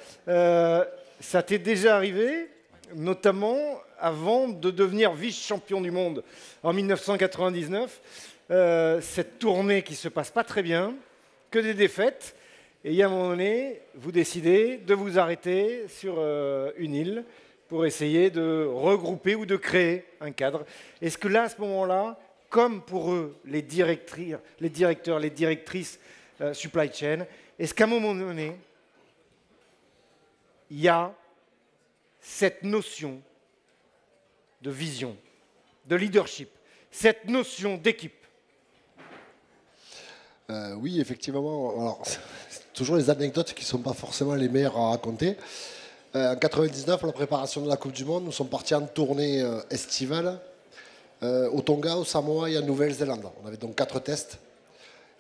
[SPEAKER 1] Ça t'est déjà arrivé, notamment avant de devenir vice-champion du monde en 1999, cette tournée qui ne se passe pas très bien, que des défaites, et à un moment donné, vous décidez de vous arrêter sur une île pour essayer de regrouper ou de créer un cadre. Est-ce que là, à ce moment-là, comme pour eux, les directeurs, les directrices supply chain, est-ce qu'à un moment donné, il y a cette notion de vision, de leadership, cette notion d'équipe?
[SPEAKER 9] Oui, effectivement. Alors, c'est toujours les anecdotes qui ne sont pas forcément les meilleures à raconter. En 99, la préparation de la Coupe du Monde, nous sommes partis en tournée estivale au Tonga, au Samoa et en Nouvelle-Zélande. On avait donc 4 tests.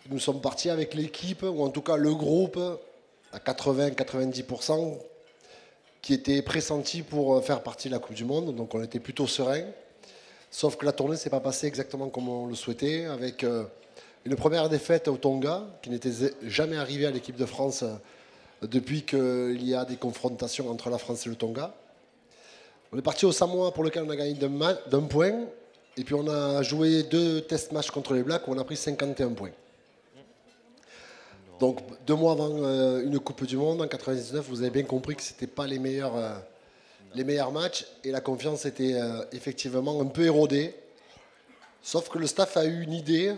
[SPEAKER 9] Nous sommes partis avec l'équipe, ou en tout cas le groupe, à 80-90%, qui était pressenti pour faire partie de la Coupe du Monde. Donc on était plutôt serein. Sauf que la tournée ne s'est pas passée exactement comme on le souhaitait, avec une première défaite au Tonga, qui n'était jamais arrivée à l'équipe de France depuis qu'il y a des confrontations entre la France et le Tonga. On est parti au Samoa, pour lequel on a gagné d'un point. Et puis on a joué 2 test matchs contre les Blacks où on a pris 51 points. Donc 2 mois avant une Coupe du Monde, en 99, vous avez bien compris que ce n'étaient pas les meilleurs matchs. Et la confiance était effectivement un peu érodée. Sauf que le staff a eu une idée,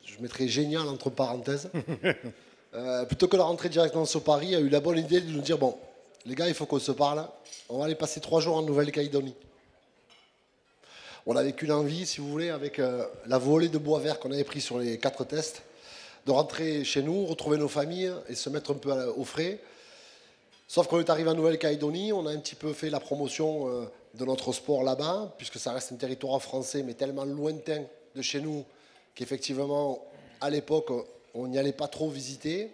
[SPEAKER 9] je mettrai génial entre parenthèses. Plutôt que de rentrer directement sur Paris, a eu la bonne idée de nous dire, bon, les gars, il faut qu'on se parle. On va aller passer 3 jours en Nouvelle-Calédonie. On avait qu'une envie, si vous voulez, avec la volée de bois vert qu'on avait pris sur les 4 tests, de rentrer chez nous, retrouver nos familles et se mettre un peu au frais. Sauf qu'on est arrivé en Nouvelle-Calédonie, on a un petit peu fait la promotion de notre sport là-bas, puisque ça reste un territoire français, mais tellement lointain de chez nous, qu'effectivement, à l'époque, on n'y allait pas trop visiter.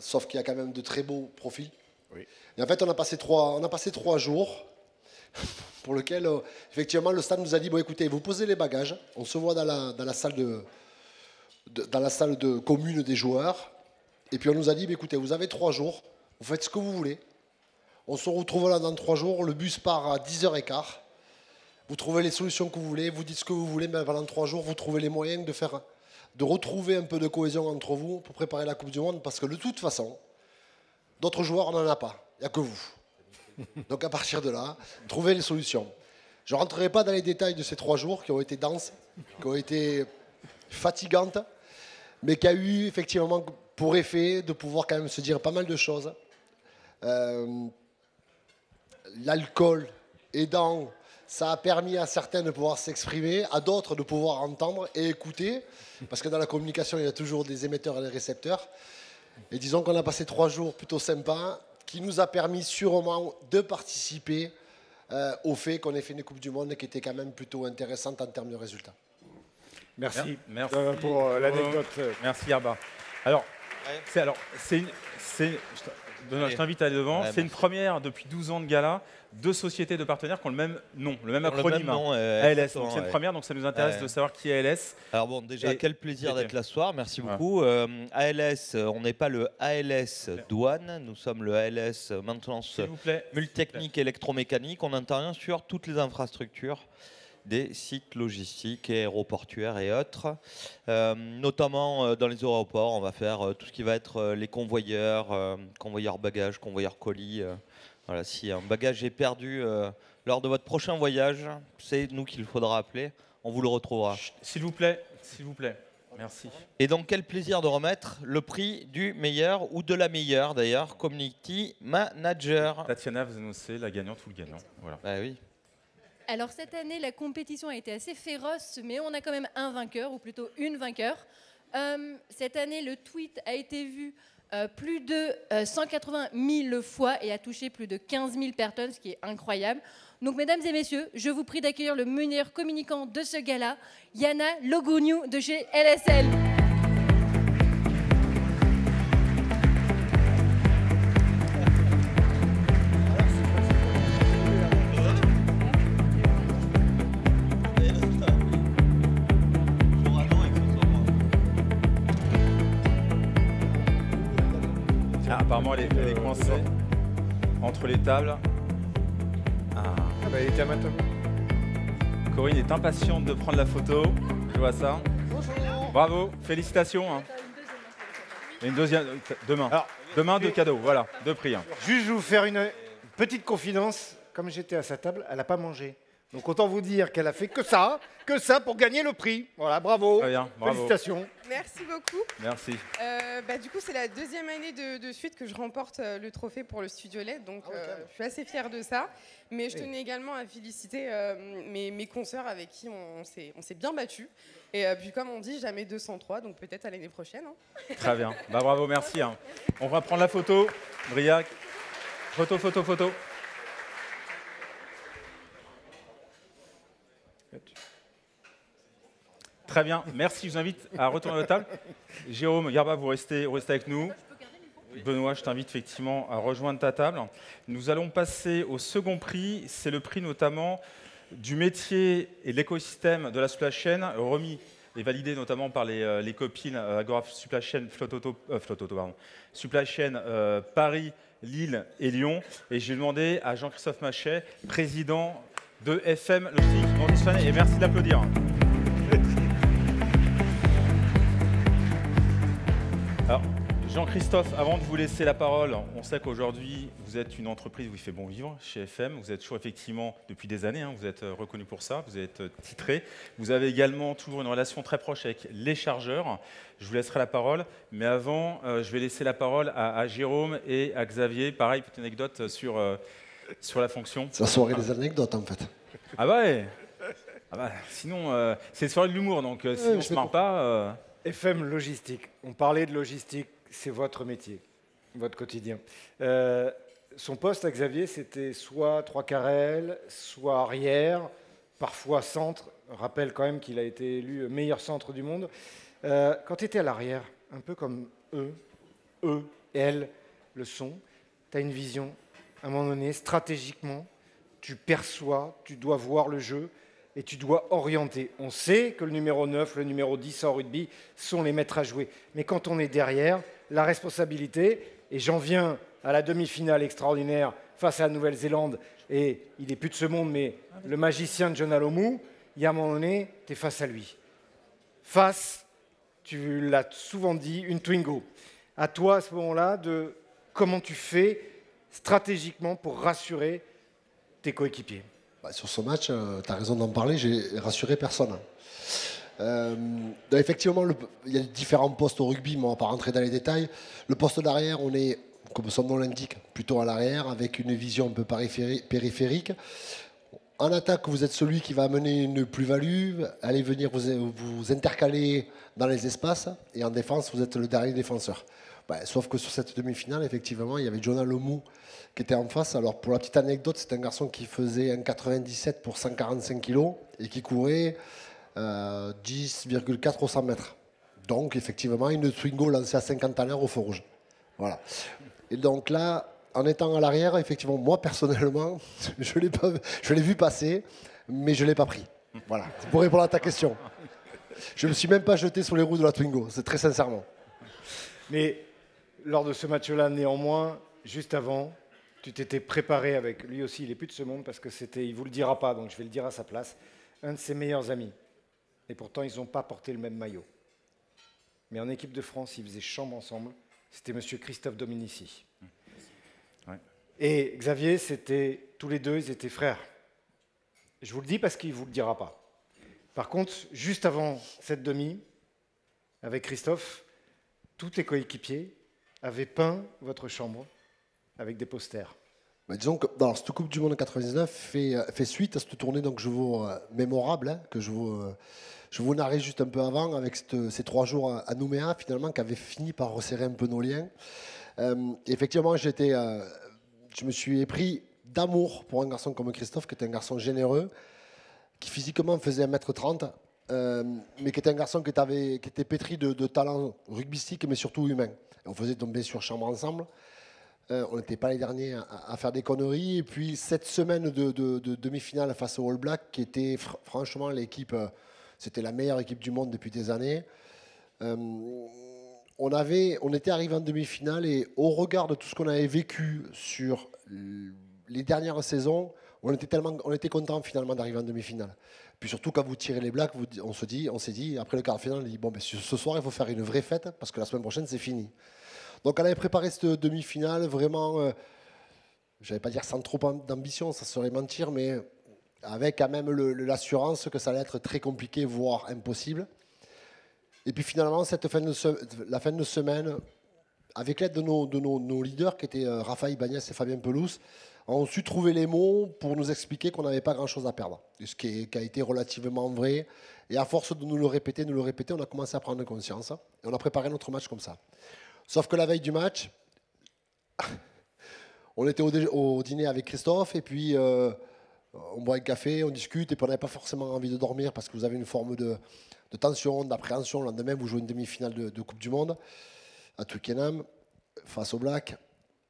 [SPEAKER 9] Sauf qu'il y a quand même de très beaux profils. Oui. Et en fait, on a passé 3 jours pour lequel, effectivement, le staff nous a dit, bon, écoutez, vous posez les bagages, on se voit dans la salle de commune des joueurs. Et puis on nous a dit, écoutez, vous avez 3 jours, vous faites ce que vous voulez. On se retrouve là dans 3 jours, le bus part à 10h15. Vous trouvez les solutions que vous voulez, vous dites ce que vous voulez, mais pendant 3 jours, vous trouvez les moyens de retrouver un peu de cohésion entre vous pour préparer la Coupe du Monde, parce que de toute façon, d'autres joueurs, on n'en a pas, il n'y a que vous. Donc à partir de là, trouvez les solutions. Je ne rentrerai pas dans les détails de ces 3 jours qui ont été denses, qui ont été fatigantes, mais qui a eu effectivement pour effet de pouvoir quand même se dire pas mal de choses. L'alcool aidant, ça a permis à certains de pouvoir s'exprimer, à d'autres de pouvoir entendre et écouter, parce que dans la communication, il y a toujours des émetteurs et des récepteurs. Et disons qu'on a passé 3 jours plutôt sympas, qui nous a permis sûrement de participer au fait qu'on ait fait une Coupe du Monde qui était quand même plutôt intéressante en termes de résultats.
[SPEAKER 1] Merci,
[SPEAKER 2] merci
[SPEAKER 1] pour l'anecdote.
[SPEAKER 2] Merci Arba. Alors, je t'invite à aller devant. C'est une première depuis 12 ans de gala, 2 sociétés de partenaires qui ont le même nom, le même acronyme. ALS. C'est une première, donc ça nous intéresse de savoir qui est ALS.
[SPEAKER 18] Alors bon, déjà, quel plaisir d'être là ce soir. Merci beaucoup. ALS, on n'est pas le ALS douane, nous sommes le ALS maintenance multitechnique électromécanique. On intervient sur toutes les infrastructures des sites logistiques et aéroportuaires et autres, notamment dans les aéroports. On va faire tout ce qui va être les convoyeurs, convoyeurs bagages, convoyeurs colis. Voilà, si un bagage est perdu lors de votre prochain voyage, c'est nous qu'il faudra appeler. On vous le retrouvera.
[SPEAKER 2] S'il vous plaît, s'il vous plaît. Merci.
[SPEAKER 18] Et donc, quel plaisir de remettre le prix du meilleur, ou de la meilleure d'ailleurs, Community Manager.
[SPEAKER 2] Tatiana Vzenossé, la gagnante ou le gagnant. Voilà.
[SPEAKER 18] Ah oui.
[SPEAKER 17] Alors cette année, la compétition a été assez féroce, mais on a quand même un vainqueur, ou plutôt une vainqueur. Cette année, le tweet a été vu plus de 180 000 fois et a touché plus de 15 000 personnes, ce qui est incroyable. Donc mesdames et messieurs, je vous prie d'accueillir le meilleur communicant de ce gala, Yana Loguniu de chez LSL.
[SPEAKER 2] Apparemment, elle est coincée entre les tables.
[SPEAKER 1] Elle était amateur.
[SPEAKER 2] Corinne est impatiente de prendre la photo. Je vois ça. Bonjour. Bravo, félicitations. Hein. Et une deuxième demain. Alors, demain, 2 cadeaux. Voilà, 2 prix. Hein.
[SPEAKER 1] Juste, je vais vous faire une petite confidence. Comme j'étais à sa table, elle n'a pas mangé. Donc autant vous dire qu'elle a fait que ça pour gagner le prix. Voilà, bravo.
[SPEAKER 2] Très bien, bravo.
[SPEAKER 1] Félicitations.
[SPEAKER 19] Merci beaucoup.
[SPEAKER 2] Merci.
[SPEAKER 19] Du coup, c'est la 2e année de suite que je remporte le trophée pour le Studio LED, donc je suis assez fière de ça. Mais je tenais également à féliciter mes consoeurs avec qui on s'est bien battus. Et puis comme on dit, jamais 203, donc peut-être à l'année prochaine. Hein.
[SPEAKER 2] Très bien. Bah, bravo, merci. Hein. On va prendre la photo. Briac. Photo. Très bien, merci. Je vous invite à retourner à la table. Jérôme, Garba, vous restez avec nous. Benoît, je t'invite effectivement à rejoindre ta table. Nous allons passer au second prix. C'est le prix notamment du métier et de l'écosystème de la supply chain, remis et validé notamment par les copines Agora Supply Chain, Supply Chain Paris, Lille et Lyon. Et j'ai demandé à Jean-Christophe Machet, président de FM Logistique, et merci de l'applaudir. Alors, Jean-Christophe, avant de vous laisser la parole, on sait qu'aujourd'hui, vous êtes une entreprise où il fait bon vivre chez FM. Vous êtes toujours effectivement depuis des années, hein, vous êtes reconnu pour ça, vous êtes titré. Vous avez également toujours une relation très proche avec les chargeurs. Je vous laisserai la parole, mais avant, je vais laisser la parole à Jérôme et à Xavier. Pareil, petite anecdote sur la fonction.
[SPEAKER 9] C'est la soirée des anecdotes en fait.
[SPEAKER 2] Ah ouais. Sinon, c'est une soirée de l'humour, donc si on ne se marre pas...
[SPEAKER 1] FM Logistique, on parlait de logistique, c'est votre métier, votre quotidien. Son poste à Xavier, c'était soit 3 carrels, soit arrière, parfois centre. Je rappelle quand même qu'il a été élu meilleur centre du monde. Quand tu étais à l'arrière, un peu comme eux et elles le sont, tu as une vision, à un moment donné, stratégiquement, tu perçois, tu dois voir le jeu, et tu dois orienter. On sait que le numéro 9, le numéro 10 en rugby sont les maîtres à jouer. Mais quand on est derrière, la responsabilité, et j'en viens à la demi-finale extraordinaire face à la Nouvelle-Zélande, et il n'est plus de ce monde, mais le magicien Jonah Lomu, il y a un moment donné, tu es face à lui. Face, tu l'as souvent dit, une Twingo. À toi, à ce moment-là, de comment tu fais stratégiquement pour rassurer tes coéquipiers.
[SPEAKER 9] Sur ce match, tu as raison d'en parler, j'ai rassuré personne. Effectivement, il y a différents postes au rugby, mais on ne va pas rentrer dans les détails. Le poste d'arrière, on est, comme son nom l'indique, plutôt à l'arrière, avec une vision un peu périphérique. En attaque, vous êtes celui qui va amener une plus-value, allez venir vous intercaler dans les espaces, et en défense, vous êtes le dernier défenseur. Sauf que sur cette demi-finale, effectivement, il y avait Jonah Lomu qui était en face. Alors, pour la petite anecdote, c'est un garçon qui faisait 1,97 pour 145 kg et qui courait 10,4 au 100 mètres. Donc, effectivement, une Twingo lancée à 50 à l'heure au feu rouge. Voilà. Et donc là, en étant à l'arrière, effectivement, moi, personnellement, je l'ai vu passer, mais je ne l'ai pas pris. Voilà, c'est pour répondre à ta question. Je ne me suis même pas jeté sur les roues de la Twingo, c'est très sincèrement.
[SPEAKER 1] Mais lors de ce match-là, néanmoins, juste avant, tu t'étais préparé avec, lui aussi, il n'est plus de ce monde, parce que c'était, il ne vous le dira pas, donc je vais le dire à sa place, un de ses meilleurs amis. Et pourtant, ils n'ont pas porté le même maillot. Mais en équipe de France, ils faisaient chambre ensemble. C'était M. Christophe Dominici. Ouais. Et Xavier, c'était tous les deux, ils étaient frères. Je vous le dis parce qu'il ne vous le dira pas. Par contre, juste avant cette demi, avec Christophe, tous tes coéquipiers avaient peint votre chambre avec des posters.
[SPEAKER 9] Disons que dans cette Coupe du Monde 99 fait suite à cette tournée donc, mémorable que je vous narrais juste un peu avant avec ces 3 jours à Nouméa finalement qui avaient fini par resserrer un peu nos liens. Effectivement, je me suis épris d'amour pour un garçon comme Christophe qui était un garçon généreux, qui physiquement faisait 1m30, mais qui était un garçon qui était pétri de talent rugbystique mais surtout humain. Et on faisait donc bien sûr chambre ensemble. On n'était pas les derniers à faire des conneries. Et puis cette semaine de demi-finale face au All Blacks, qui était franchement l'équipe, c'était la meilleure équipe du monde depuis des années. On était arrivé en demi-finale et au regard de tout ce qu'on avait vécu sur les dernières saisons, on était content finalement d'arriver en demi-finale. Puis surtout quand vous tirez les Blacks, on s'est dit, après le quart de finale, on dit bon, ben, ce soir il faut faire une vraie fête parce que la semaine prochaine c'est fini. Donc on avait préparé cette demi-finale vraiment, je n'allais pas dire sans trop d'ambition, ça serait mentir, mais avec quand même l'assurance que ça allait être très compliqué, voire impossible. Et puis finalement, la fin de semaine, avec l'aide de nos leaders, qui étaient Raphaël Bagnès et Fabien Pelouse, ont su trouver les mots pour nous expliquer qu'on n'avait pas grand-chose à perdre. Ce qui a été relativement vrai. Et à force de nous le répéter, on a commencé à prendre conscience. Et on a préparé notre match comme ça. Sauf que la veille du match, on était au dîner avec Christophe et puis on boit un café, on discute et puis on n'avait pas forcément envie de dormir parce que vous avez une forme de tension, d'appréhension. Le lendemain, vous jouez une demi-finale de Coupe du Monde à Twickenham face aux Blacks.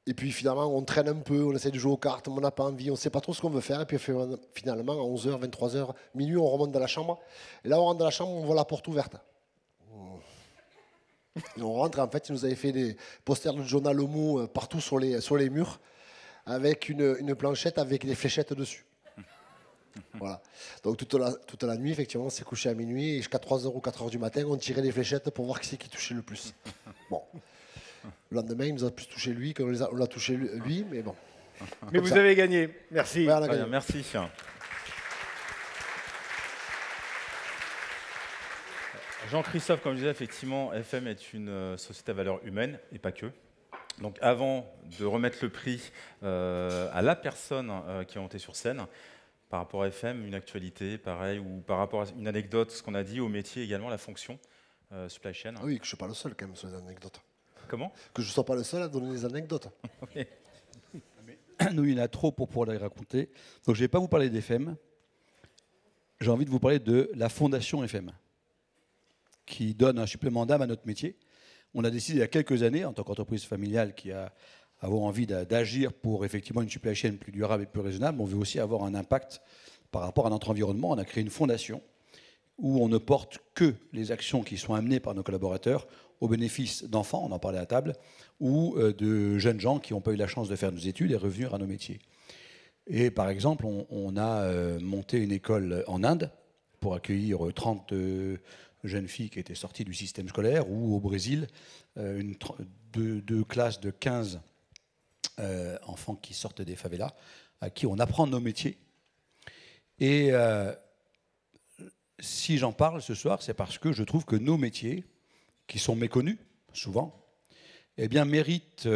[SPEAKER 9] Et puis finalement, on traîne un peu, on essaie de jouer aux cartes, mais on n'a pas envie, on ne sait pas trop ce qu'on veut faire. Et puis finalement, à 11h, 23h, minuit, on remonte dans la chambre. Et là, on rentre dans la chambre, on voit la porte ouverte. Et on rentre, en fait, ils nous avaient fait des posters de Jonah Lomu partout sur les murs, avec une planchette avec des fléchettes dessus. Voilà. Donc toute la nuit, effectivement, on s'est couché à minuit, et jusqu'à 3h ou 4h du matin, on tirait les fléchettes pour voir qui c'est qui touchait le plus. Bon. Le lendemain, il nous a plus touché lui qu'on l'a touché lui, mais bon.
[SPEAKER 1] Mais vous avez gagné. Merci.
[SPEAKER 2] Ouais, gagné. Merci. Jean-Christophe, comme je disais, effectivement, FM est une société à valeur humaine, et pas que. Donc avant de remettre le prix à la personne qui est montée sur scène, par rapport à FM, une actualité, pareil, ou par rapport à une anecdote, ce qu'on a dit au métier également, la fonction, supply chain.
[SPEAKER 9] Ah oui, que je ne suis pas le seul quand même sur les anecdotes.
[SPEAKER 2] Comment ?
[SPEAKER 9] Que je ne sois pas le seul à donner des anecdotes.
[SPEAKER 2] Okay.
[SPEAKER 20] Nous, il y en a trop pour pouvoir les raconter. Donc je ne vais pas vous parler d'FM. J'ai envie de vous parler de la Fondation FM, qui donne un supplément d'âme à notre métier. On a décidé il y a quelques années, en tant qu'entreprise familiale qui a avoir envie d'agir pour effectivement une supply chain plus durable et plus raisonnable, on veut aussi avoir un impact par rapport à notre environnement. On a créé une fondation où on ne porte que les actions qui sont amenées par nos collaborateurs au bénéfice d'enfants, on en parlait à table, ou de jeunes gens qui n'ont pas eu la chance de faire nos études et revenir à nos métiers. Et par exemple, on a monté une école en Inde pour accueillir 30 jeunes filles qui étaient sorties du système scolaire, ou au Brésil, deux classes de 15 enfants qui sortent des favelas, à qui on apprend nos métiers. Et si j'en parle ce soir, c'est parce que je trouve que nos métiers, qui sont méconnus, souvent, eh bien, méritent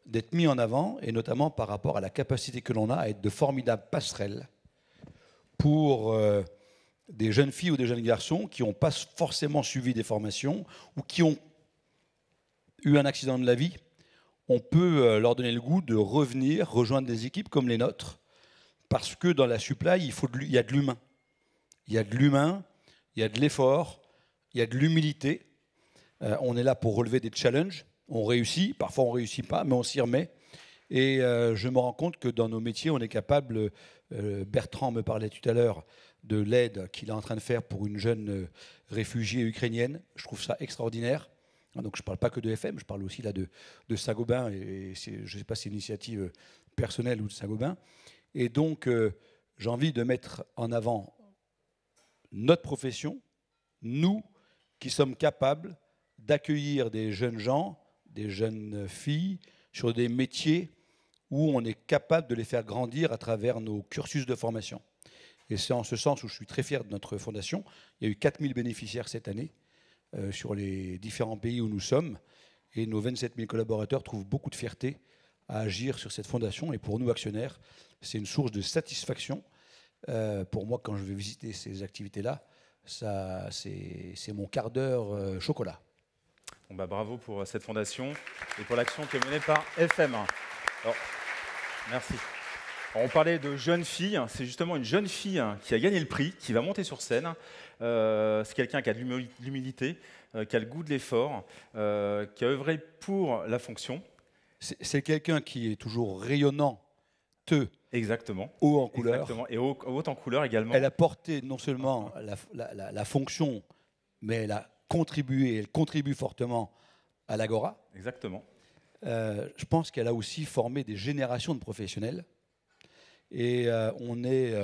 [SPEAKER 20] d'être mis en avant, et notamment par rapport à la capacité que l'on a à être de formidables passerelles pour des jeunes filles ou des jeunes garçons qui n'ont pas forcément suivi des formations ou qui ont eu un accident de la vie. On peut leur donner le goût de revenir, rejoindre des équipes comme les nôtres, parce que dans la supply, il y a de l'humain. Il y a de l'humain, il y a de l'effort, il y a de l'humilité. On est là pour relever des challenges. On réussit, parfois on ne réussit pas, mais on s'y remet. Et je me rends compte que dans nos métiers, on est capable, Bertrand me parlait tout à l'heure de l'aide qu'il est en train de faire pour une jeune réfugiée ukrainienne. Je trouve ça extraordinaire. Donc je ne parle pas que de FM, je parle aussi là de Saint-Gobain, et je ne sais pas si c'est une initiative personnelle ou de Saint-Gobain. Et donc j'ai envie de mettre en avant notre profession, nous qui sommes capables d'accueillir des jeunes gens, des jeunes filles, sur des métiers où on est capable de les faire grandir à travers nos cursus de formation. Et c'est en ce sens où je suis très fier de notre fondation. Il y a eu 4000 bénéficiaires cette année sur les différents pays où nous sommes. Et nos 27 000 collaborateurs trouvent beaucoup de fierté à agir sur cette fondation. Et pour nous, actionnaires, c'est une source de satisfaction. Pour moi, quand je vais visiter ces activités-là, c'est mon quart d'heure chocolat.
[SPEAKER 2] Bon bah bravo pour cette fondation et pour l'action qui est menée par FM. Alors, merci. Alors, on parlait de jeunes filles. C'est justement une jeune fille qui a gagné le prix, qui va monter sur scène. C'est quelqu'un qui a de l'humilité, qui a le goût de l'effort, qui a œuvré pour la fonction.
[SPEAKER 20] C'est quelqu'un qui est toujours rayonnant,
[SPEAKER 2] exactement,
[SPEAKER 20] haut en couleur.
[SPEAKER 2] Exactement. Et haut en couleur également.
[SPEAKER 20] Elle a porté non seulement la fonction, mais elle contribue fortement à l'Agora.
[SPEAKER 2] Exactement.
[SPEAKER 20] Je pense qu'elle a aussi formé des générations de professionnels. Et on est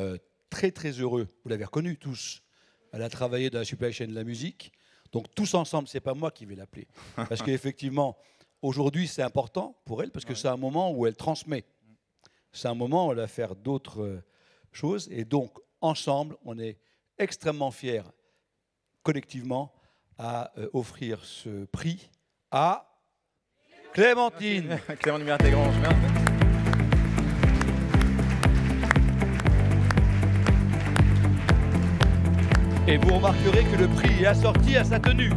[SPEAKER 20] très très heureux. Vous l'avez reconnu tous. Elle a travaillé dans la supply chain de la musique. Donc tous ensemble, c'est pas moi qui vais l'appeler. Parce qu'effectivement, aujourd'hui, c'est important pour elle, parce que c'est un moment où elle transmet. C'est un moment où elle va faire d'autres choses. Et donc, ensemble, on est extrêmement fiers, collectivement, à offrir ce prix à Clémentine.
[SPEAKER 2] Clément Numéra-Tégrange.
[SPEAKER 20] Et vous remarquerez que le prix est assorti à sa tenue.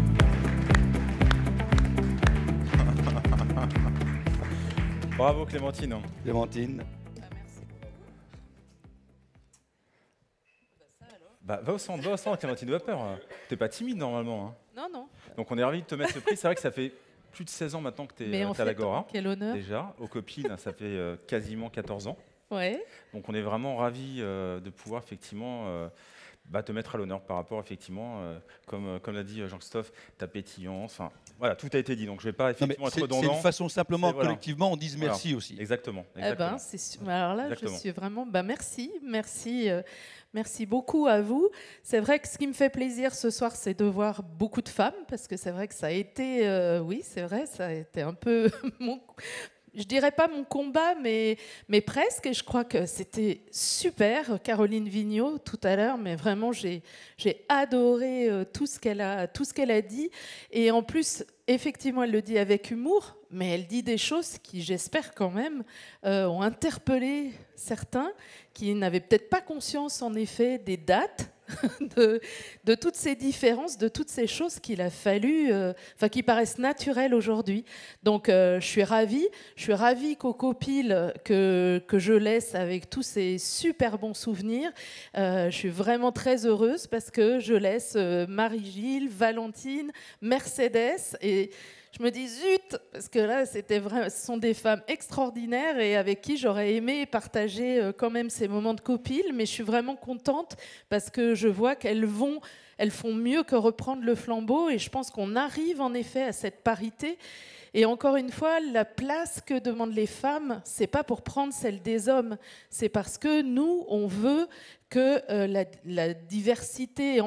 [SPEAKER 2] Bravo Clémentine.
[SPEAKER 20] Clémentine.
[SPEAKER 2] Bah, va au centre, Clémentine, de peur. T'es pas timide normalement. Hein.
[SPEAKER 21] Non, non.
[SPEAKER 2] Donc on est ravis de te mettre ce prix. C'est vrai que ça fait plus de 16 ans maintenant que tu es à l'Agora.
[SPEAKER 21] Quel honneur.
[SPEAKER 2] Déjà, aux copines, ça fait quasiment 14 ans.
[SPEAKER 21] Ouais.
[SPEAKER 2] Donc on est vraiment ravis de pouvoir effectivement te mettre à l'honneur par rapport effectivement, comme l'a dit Jean-Christophe, ta pétillance. Enfin, voilà, tout a été dit. Donc je ne vais pas effectivement être redondant.
[SPEAKER 20] C'est une façon simplement, collectivement, on dise merci aussi.
[SPEAKER 2] Exactement.
[SPEAKER 21] Eh ben, alors là, je suis vraiment... Merci beaucoup à vous. C'est vrai que ce qui me fait plaisir ce soir, c'est de voir beaucoup de femmes, parce que c'est vrai que ça a été, ça a été un peu je dirais pas mon combat, mais presque. Et je crois que c'était super, Caroline Vigneault tout à l'heure, mais vraiment j'ai adoré tout ce qu'elle a dit. Et en plus, effectivement, elle le dit avec humour, mais elle dit des choses qui, j'espère quand même, ont interpellé certains qui n'avaient peut-être pas conscience, en effet, des dates, de toutes ces différences, de toutes ces choses qu'il a fallu, qui paraissent naturelles aujourd'hui. Donc, je suis ravie qu'au Copil, que je laisse avec tous ces super bons souvenirs. Je suis vraiment très heureuse parce que je laisse Marie-Gilles, Valentine, Mercedes, et je me dis zut, parce que là, c'était vrai, ce sont des femmes extraordinaires et avec qui j'aurais aimé partager quand même ces moments de copil, mais je suis vraiment contente parce que je vois qu'elles font mieux que reprendre le flambeau et je pense qu'on arrive en effet à cette parité. Et encore une fois, la place que demandent les femmes, c'est pas pour prendre celle des hommes, c'est parce que nous, on veut que la diversité,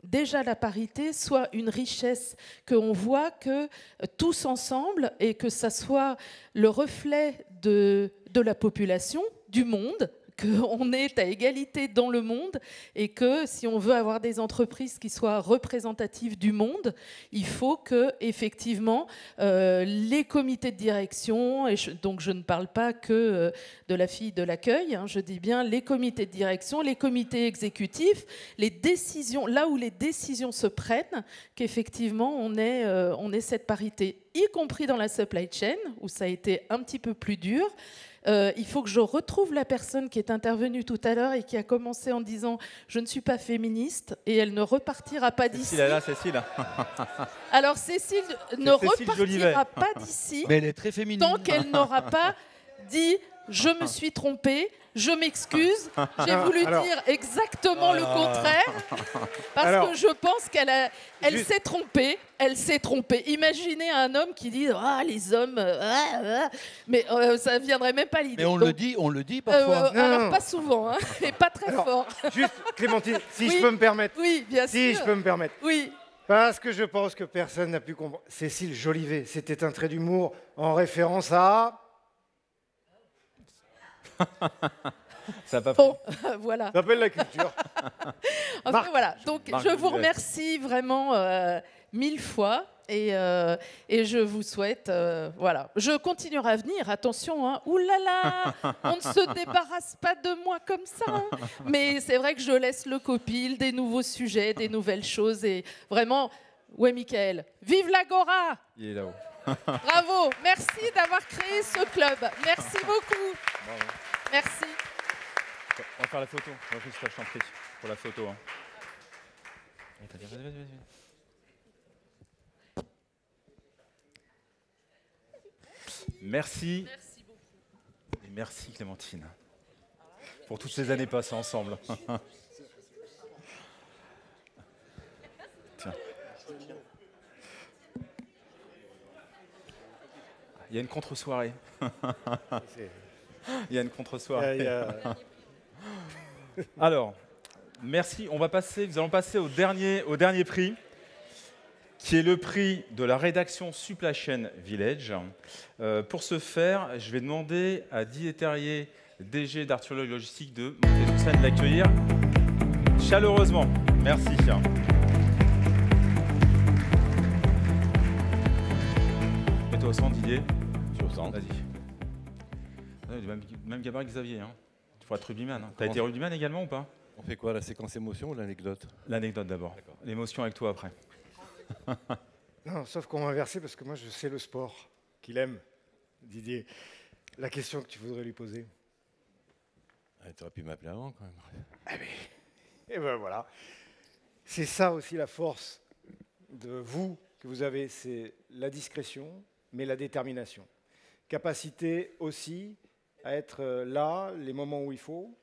[SPEAKER 21] déjà la parité, soit une richesse, qu'on voit que tous ensemble, et que ça soit le reflet de la population, du monde, qu'on est à égalité dans le monde et que si on veut avoir des entreprises qui soient représentatives du monde, il faut que effectivement les comités de direction, et donc je ne parle pas que de la fille de l'accueil, hein, je dis bien les comités de direction, les comités exécutifs, les décisions, là où les décisions se prennent, qu'effectivement on ait cette parité, y compris dans la supply chain où ça a été un petit peu plus dur. Il faut que je retrouve la personne qui est intervenue tout à l'heure et qui a commencé en disant « je ne suis pas féministe » et elle ne repartira pas d'ici.
[SPEAKER 2] Cécile.
[SPEAKER 21] Alors Cécile ne repartira pas d'ici tant qu'elle n'aura pas dit « je me suis trompée ». Je m'excuse, j'ai voulu dire exactement le contraire, parce que je pense qu'elle s'est trompée. Elle s'est trompée. Imaginez un homme qui dit « Ah, les hommes... mais ça ne viendrait même pas l'idée.
[SPEAKER 20] Mais on le dit parfois.
[SPEAKER 21] Alors, pas souvent, hein, et pas très fort.
[SPEAKER 1] Juste, Clémentine, si je peux me permettre.
[SPEAKER 21] Oui, bien sûr.
[SPEAKER 1] Si je peux me permettre.
[SPEAKER 21] Oui.
[SPEAKER 1] Parce que je pense que personne n'a pu comprendre. Cécile Jolivet, c'était un trait d'humour en référence à...
[SPEAKER 2] Ça pas
[SPEAKER 21] bon, voilà.
[SPEAKER 1] Ça s'appelle la culture.
[SPEAKER 21] Enfin, voilà. Donc, je vous remercie vraiment 1000 fois et je vous souhaite, voilà. Je continuerai à venir, attention, hein. Ouh là là, on ne se débarrasse pas de moi comme ça. Hein. Mais c'est vrai que je laisse le copil, des nouveaux sujets, des nouvelles choses et vraiment, ouais, Michael, vive l'Agora.
[SPEAKER 2] Il est là-haut.
[SPEAKER 21] Bravo, merci d'avoir créé ce club. Merci beaucoup.
[SPEAKER 2] Bravo.
[SPEAKER 21] Merci.
[SPEAKER 2] On va faire la photo. Je t'en prie, pour la photo. Hein. Vas-y. Merci. Merci beaucoup. Et merci Clémentine. Pour toutes ces années passées ensemble. Tiens. Il y a une contre-soirée. Il y a une contre-soirée. Alors, merci. Nous allons passer au dernier prix, qui est le prix de la rédaction Supply Chain Village. Pour ce faire, je vais demander à Didier Terrier, DG d'Arthur Logistique, de monter sur scène, de l'accueillir chaleureusement. Merci. Mets-toi au centre, Didier. Je suis au centre. Vas-y. Même gabarit que Xavier. Hein. Tu pourras être rugbyman. Hein. Tu as été rugbyman également ou pas?
[SPEAKER 4] On fait quoi, la séquence émotion ou l'anecdote?
[SPEAKER 2] L'anecdote d'abord. L'émotion avec toi après.
[SPEAKER 1] Non, sauf qu'on va inverser parce que moi je sais le sport qu'il aime, Didier. La question que tu voudrais lui poser.
[SPEAKER 4] Tu aurais pu m'appeler avant quand même.
[SPEAKER 1] Ah mais, et ben voilà. C'est ça aussi la force de vous que vous avez, c'est la discrétion, mais la détermination. Capacité aussi à être là, les moments où il faut,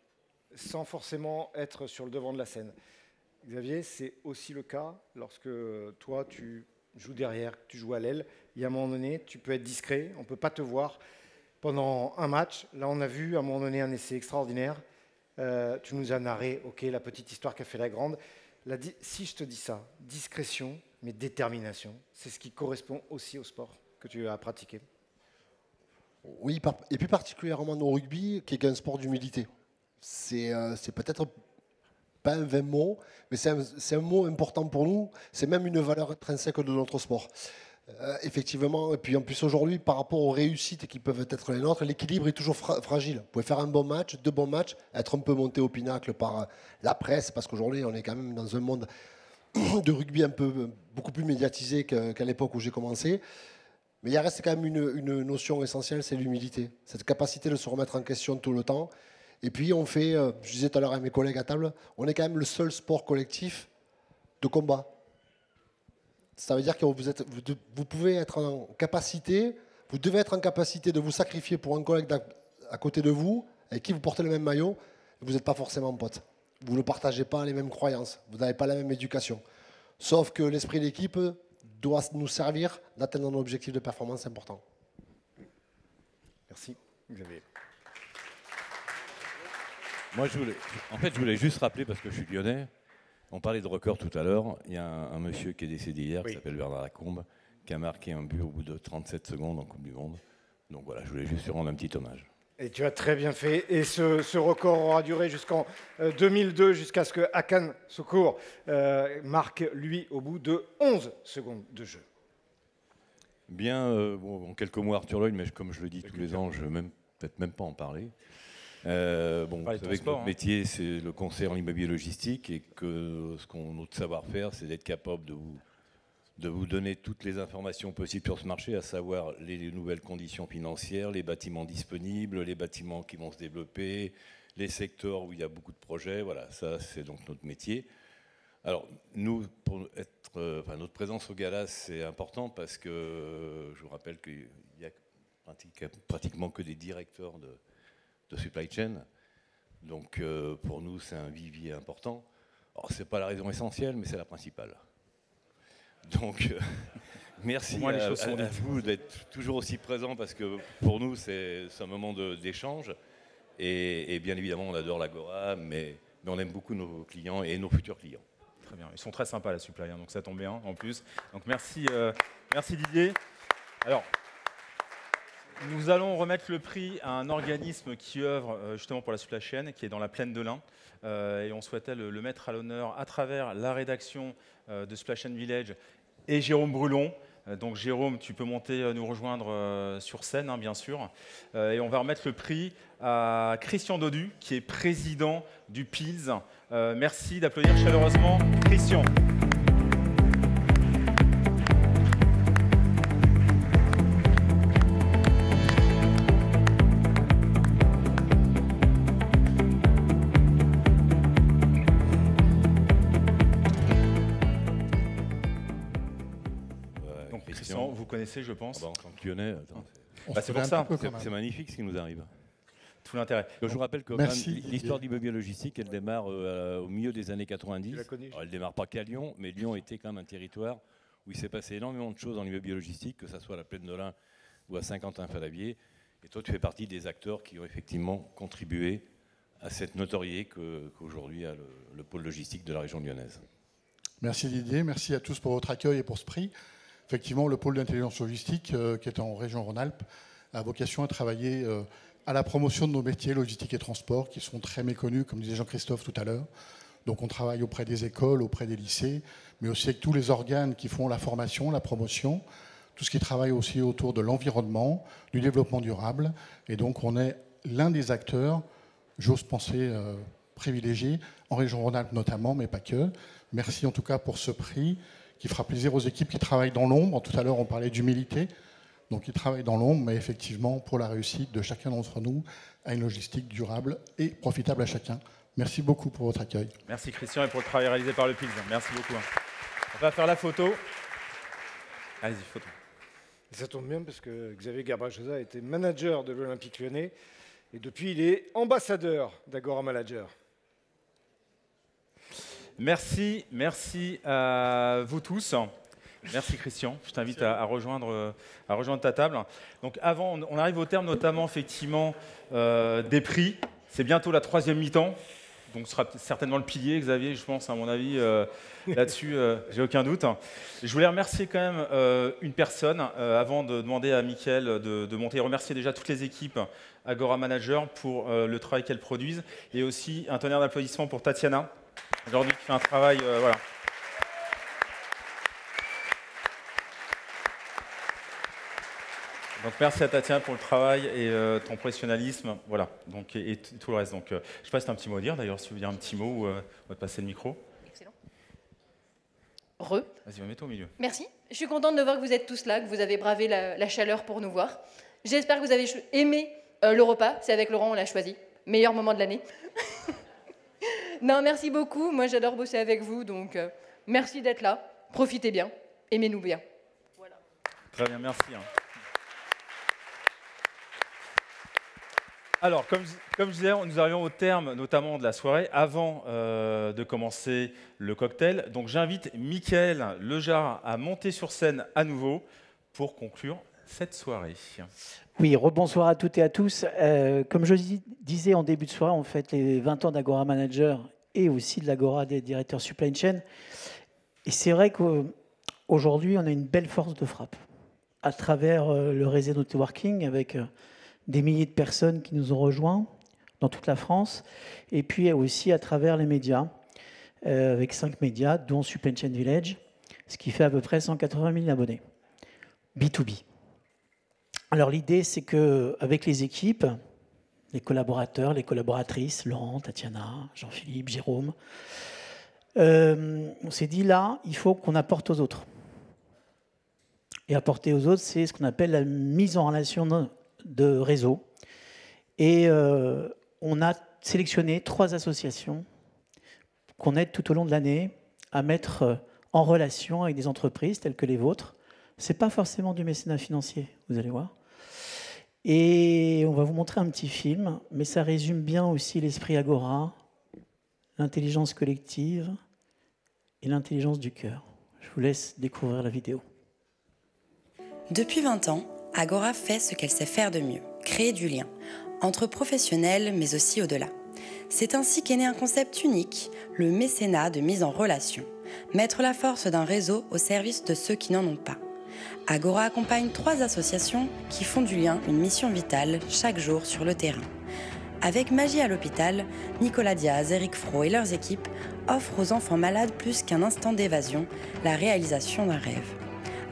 [SPEAKER 1] sans forcément être sur le devant de la scène. Xavier, c'est aussi le cas lorsque toi, tu joues derrière, tu joues à l'aile. Il y a un moment donné, tu peux être discret, on ne peut pas te voir pendant un match. Là, on a vu à un moment donné un essai extraordinaire. Tu nous as narré, ok, la petite histoire qui a fait la grande. Si je te dis ça, discrétion, mais détermination, c'est ce qui correspond aussi au sport que tu as pratiqué.
[SPEAKER 9] Oui, et plus particulièrement au rugby, qui est un sport d'humilité. C'est peut-être pas un vain mot, mais c'est un mot important pour nous. C'est même une valeur intrinsèque de notre sport. Effectivement, et puis en plus aujourd'hui, par rapport aux réussites qui peuvent être les nôtres, l'équilibre est toujours fragile. Vous pouvez faire un bon match, 2 bons matchs, être un peu monté au pinacle par la presse, parce qu'aujourd'hui, on est quand même dans un monde de rugby beaucoup plus médiatisé qu'à l'époque où j'ai commencé. Mais il reste quand même une notion essentielle, c'est l'humilité. Cette capacité de se remettre en question tout le temps. Et puis on fait, je disais tout à l'heure à mes collègues à table, on est quand même le seul sport collectif de combat. Ça veut dire que vous pouvez être en capacité, vous devez être en capacité de vous sacrifier pour un collègue à côté de vous, avec qui vous portez le même maillot, vous n'êtes pas forcément potes. Vous ne partagez pas les mêmes croyances, vous n'avez pas la même éducation. Sauf que l'esprit d'équipe doit nous servir d'atteindre nos objectifs de performance importants.
[SPEAKER 1] Merci. Xavier.
[SPEAKER 4] Moi, je voulais juste rappeler, parce que je suis lyonnais, on parlait de record tout à l'heure, il y a un monsieur qui est décédé hier, qui s'appelle Bernard Lacombe, qui a marqué un but au bout de 37 secondes en Coupe du Monde. Donc voilà, je voulais juste lui rendre un petit hommage.
[SPEAKER 1] Et tu as très bien fait. Et ce record aura duré jusqu'en 2002, jusqu'à ce que Hakan Şükür marque, lui, au bout de 11 secondes de jeu.
[SPEAKER 4] Bien, en quelques mots, Arthur Lloyd, mais comme je le dis tous les ans, je ne vais peut-être même pas en parler. Vous savez que notre métier, c'est le conseil en immobilier logistique, et que notre savoir-faire, c'est d'être capable de vous donner toutes les informations possibles sur ce marché, à savoir les nouvelles conditions financières, les bâtiments disponibles, les bâtiments qui vont se développer, les secteurs où il y a beaucoup de projets. Voilà, ça, c'est donc notre métier. Alors, nous, notre présence au Gala, c'est important parce que je vous rappelle qu'il n'y a pratiquement que des directeurs de supply chain. Donc, pour nous, c'est un vivier important. Alors, ce n'est pas la raison essentielle, mais c'est la principale. Donc, merci à vous d'être toujours aussi présents, parce que pour nous, c'est un moment d'échange. Et bien évidemment, on adore l'Agora, mais on aime beaucoup nos clients et nos futurs clients.
[SPEAKER 2] Très bien, ils sont très sympas, la supply, donc ça tombe bien en plus. Donc merci, merci Didier. Alors, nous allons remettre le prix à un organisme qui œuvre justement pour la supply chain, qui est dans la plaine de l'Ain. Et on souhaitait le mettre à l'honneur à travers la rédaction de Supply Chain Village et Jérôme Brulon. Donc Jérôme, tu peux monter nous rejoindre sur scène, hein, bien sûr. Et on va remettre le prix à Christian Dodu, qui est président du PILS. Merci d'applaudir chaleureusement Christian. Vous connaissez, je pense.
[SPEAKER 4] En tant que Lyonnais,
[SPEAKER 2] c'est pour ça.
[SPEAKER 4] C'est magnifique ce qui nous arrive.
[SPEAKER 2] Tout l'intérêt.
[SPEAKER 4] Je vous rappelle que l'histoire de l'immobilier logistique, elle démarre au milieu des années 90. Alors, elle ne démarre pas qu'à Lyon, mais Lyon était quand même un territoire où il s'est passé énormément de choses dans l'immobilier logistique, que ce soit à la Plaine de l'Ain ou à Saint-Quentin-Falavier. Et toi, tu fais partie des acteurs qui ont effectivement contribué à cette notoriété qu'aujourd'hui a le pôle logistique de la région lyonnaise.
[SPEAKER 5] Merci Didier, merci à tous pour votre accueil et pour ce prix. Effectivement, le pôle d'intelligence logistique, qui est en région Rhône-Alpes, a vocation à travailler à la promotion de nos métiers logistique et transport, qui sont très méconnus, comme disait Jean-Christophe tout à l'heure. Donc on travaille auprès des écoles, auprès des lycées, mais aussi avec tous les organes qui font la formation, la promotion, tout ce qui travaille aussi autour de l'environnement, du développement durable. Et donc on est l'un des acteurs, j'ose penser, privilégiés, en région Rhône-Alpes notamment, mais pas que. Merci en tout cas pour ce prix, qui fera plaisir aux équipes qui travaillent dans l'ombre. Tout à l'heure, on parlait d'humilité. Donc, ils travaillent dans l'ombre, mais effectivement, pour la réussite de chacun d'entre nous, à une logistique durable et profitable à chacun. Merci beaucoup pour votre accueil.
[SPEAKER 2] Merci Christian et pour le travail réalisé par le PILS. Merci beaucoup. On va faire la photo. Allez-y, photo.
[SPEAKER 1] Et ça tombe bien parce que Xavier Garbajosa a été manager de l'Olympique Lyonnais et depuis, il est ambassadeur d'Agora Manager.
[SPEAKER 2] Merci à vous tous. Merci Christian. Je t'invite à rejoindre ta table. Donc avant, on arrive au terme notamment effectivement des prix. C'est bientôt la 3e mi-temps. Donc ce sera certainement le pilier, Xavier, je pense, à mon avis. Là-dessus, j'ai aucun doute. Je voulais remercier quand même une personne avant de demander à Mickaël de monter. Remercier déjà toutes les équipes Agora Manager pour le travail qu'elles produisent. Et aussi un tonnerre d'applaudissements pour Tatiana, aujourd'hui qui fait un travail, voilà. Donc merci à Tatiana pour le travail et ton professionnalisme, voilà. Donc et tout le reste. Donc je sais pas si tu as un petit mot à dire. D'ailleurs, si tu veux dire un petit mot, on va te passer le micro.
[SPEAKER 17] Excellent.
[SPEAKER 2] Vas-y, mets-toi au milieu.
[SPEAKER 17] Merci. Je suis contente de voir que vous êtes tous là, que vous avez bravé la chaleur pour nous voir. J'espère que vous avez aimé le repas. C'est avec Laurent, on l'a choisi. Meilleur moment de l'année. Non, merci beaucoup. Moi, j'adore bosser avec vous, donc merci d'être là. Profitez bien.
[SPEAKER 6] aimez-nous bien.
[SPEAKER 2] Voilà. Très bien, merci. Alors, comme je disais, nous arrivons au terme notamment de la soirée, avant de commencer le cocktail. Donc j'invite Mickaël Lejar à monter sur scène à nouveau pour conclure cette soirée.
[SPEAKER 3] Oui, rebonsoir à toutes et à tous. Comme je disais en début de soirée, on fête les 20 ans d'Agora Manager et aussi de l'Agora des directeurs supply chain. Et c'est vrai qu'aujourd'hui, on a une belle force de frappe à travers le réseau de networking avec des milliers de personnes qui nous ont rejoints dans toute la France, et puis aussi à travers les médias, avec 5 médias, dont Supply Chain Village, ce qui fait à peu près 180 000 abonnés, B2B. Alors l'idée, c'est qu'avec les équipes, les collaborateurs, les collaboratrices, Laurent, Tatiana, Jean-Philippe, Jérôme, on s'est dit là, il faut qu'on apporte aux autres. Et apporter aux autres, c'est ce qu'on appelle la mise en relation de réseau. Et on a sélectionné 3 associations qu'on aide tout au long de l'année à mettre en relation avec des entreprises telles que les vôtres. Ce n'est pas forcément du mécénat financier, vous allez voir. Et on va vous montrer un petit film, mais ça résume bien aussi l'esprit Agora, l'intelligence collective et l'intelligence du cœur. Je vous laisse découvrir la vidéo.
[SPEAKER 22] Depuis 20 ans, Agora fait ce qu'elle sait faire de mieux, créer du lien, entre professionnels mais aussi au-delà. C'est ainsi qu'est né un concept unique, le mécénat de mise en relation. Mettre la force d'un réseau au service de ceux qui n'en ont pas. Agora accompagne 3 associations qui font du lien une mission vitale chaque jour sur le terrain. Avec Magie à l'hôpital, Nicolas Diaz, Eric Fro et leurs équipes offrent aux enfants malades plus qu'un instant d'évasion, la réalisation d'un rêve.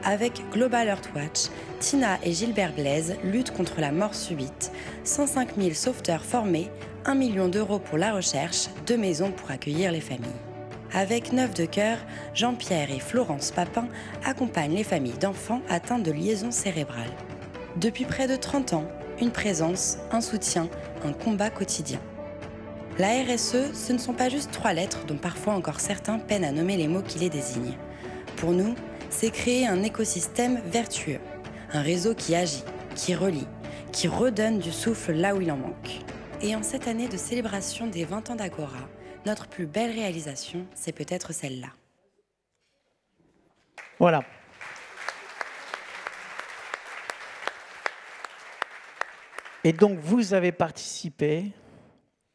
[SPEAKER 22] Avec Global Earthwatch, Tina et Gilbert Blaise luttent contre la mort subite, 105 000 sauveteurs formés, 1 million d'euros pour la recherche, 2 maisons pour accueillir les familles. Avec Neuf de Cœur, Jean-Pierre et Florence Papin accompagnent les familles d'enfants atteints de liaisons cérébrales. Depuis près de 30 ans, une présence, un soutien, un combat quotidien. La RSE, ce ne sont pas juste 3 lettres dont parfois encore certains peinent à nommer les mots qui les désignent. Pour nous, c'est créer un écosystème vertueux, un réseau qui agit, qui relie, qui redonne du souffle là où il en manque. Et en cette année de célébration des 20 ans d'Agora, notre plus belle réalisation, c'est peut-être celle-là.
[SPEAKER 3] Voilà. Et donc, vous avez participé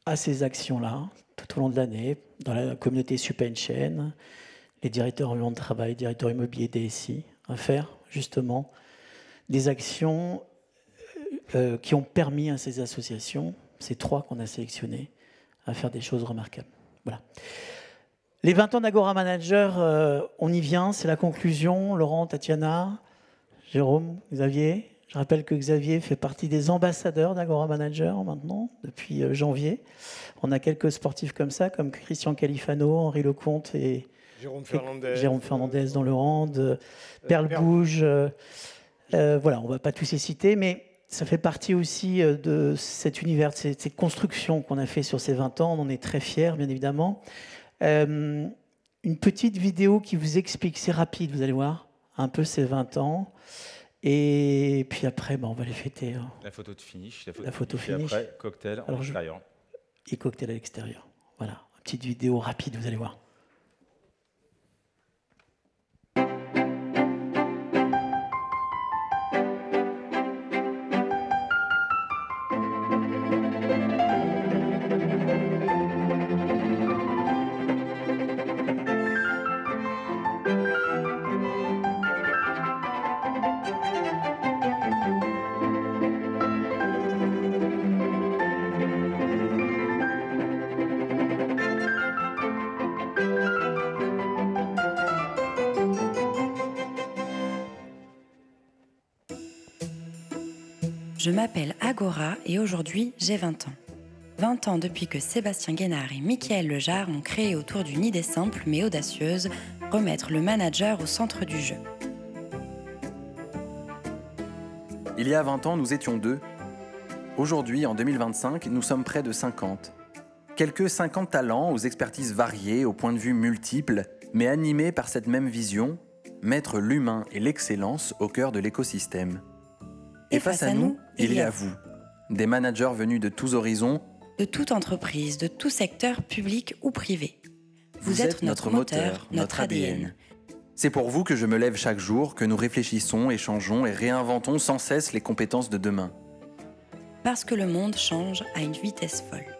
[SPEAKER 3] à ces actions-là tout au long de l'année, dans la communauté Supply Chain, les directeurs en de travail, directeurs immobiliers, DSI, à faire justement des actions qui ont permis à ces associations, ces 3 qu'on a sélectionnées, à faire des choses remarquables. Voilà. Les 20 ans d'Agora Manager, on y vient, c'est la conclusion. Laurent, Tatiana, Jérôme, Xavier. Je rappelle que Xavier fait partie des ambassadeurs d'Agora Manager maintenant, depuis janvier. On a quelques sportifs comme ça, comme Christian Califano, Henri Lecomte et Jérôme Fernandez dans le hand, Perle Bouge. Voilà, on ne va pas tous les citer, mais ça fait partie aussi de cet univers, de cette construction qu'on a fait sur ces 20 ans. On en est très fiers, bien évidemment. Une petite vidéo qui vous explique, c'est rapide, vous allez voir, un peu ces 20 ans. Et puis après, on va les fêter.
[SPEAKER 2] La photo de finish.
[SPEAKER 3] La photo finish.
[SPEAKER 2] Après, cocktail à l'extérieur.
[SPEAKER 3] Et cocktail à l'extérieur. Voilà, une petite vidéo rapide, vous allez voir.
[SPEAKER 22] Je m'appelle Agora et aujourd'hui j'ai 20 ans. 20 ans depuis que Sébastien Guénard et Mickaël Lejar ont créé autour d'une idée simple mais audacieuse, remettre le manager au centre du jeu.
[SPEAKER 23] Il y a 20 ans, nous étions 2. Aujourd'hui, en 2025, nous sommes près de 50. Quelques 50 talents aux expertises variées, aux points de vue multiples, mais animés par cette même vision, mettre l'humain et l'excellence au cœur de l'écosystème. Et face à nous, il y a vous, des managers venus de tous horizons,
[SPEAKER 22] de toute entreprise, de tout secteur public ou privé. Vous êtes notre moteur, notre ADN.
[SPEAKER 23] C'est pour vous que je me lève chaque jour, que nous réfléchissons, échangeons et réinventons sans cesse les compétences de demain.
[SPEAKER 22] Parce que le monde change à une vitesse folle.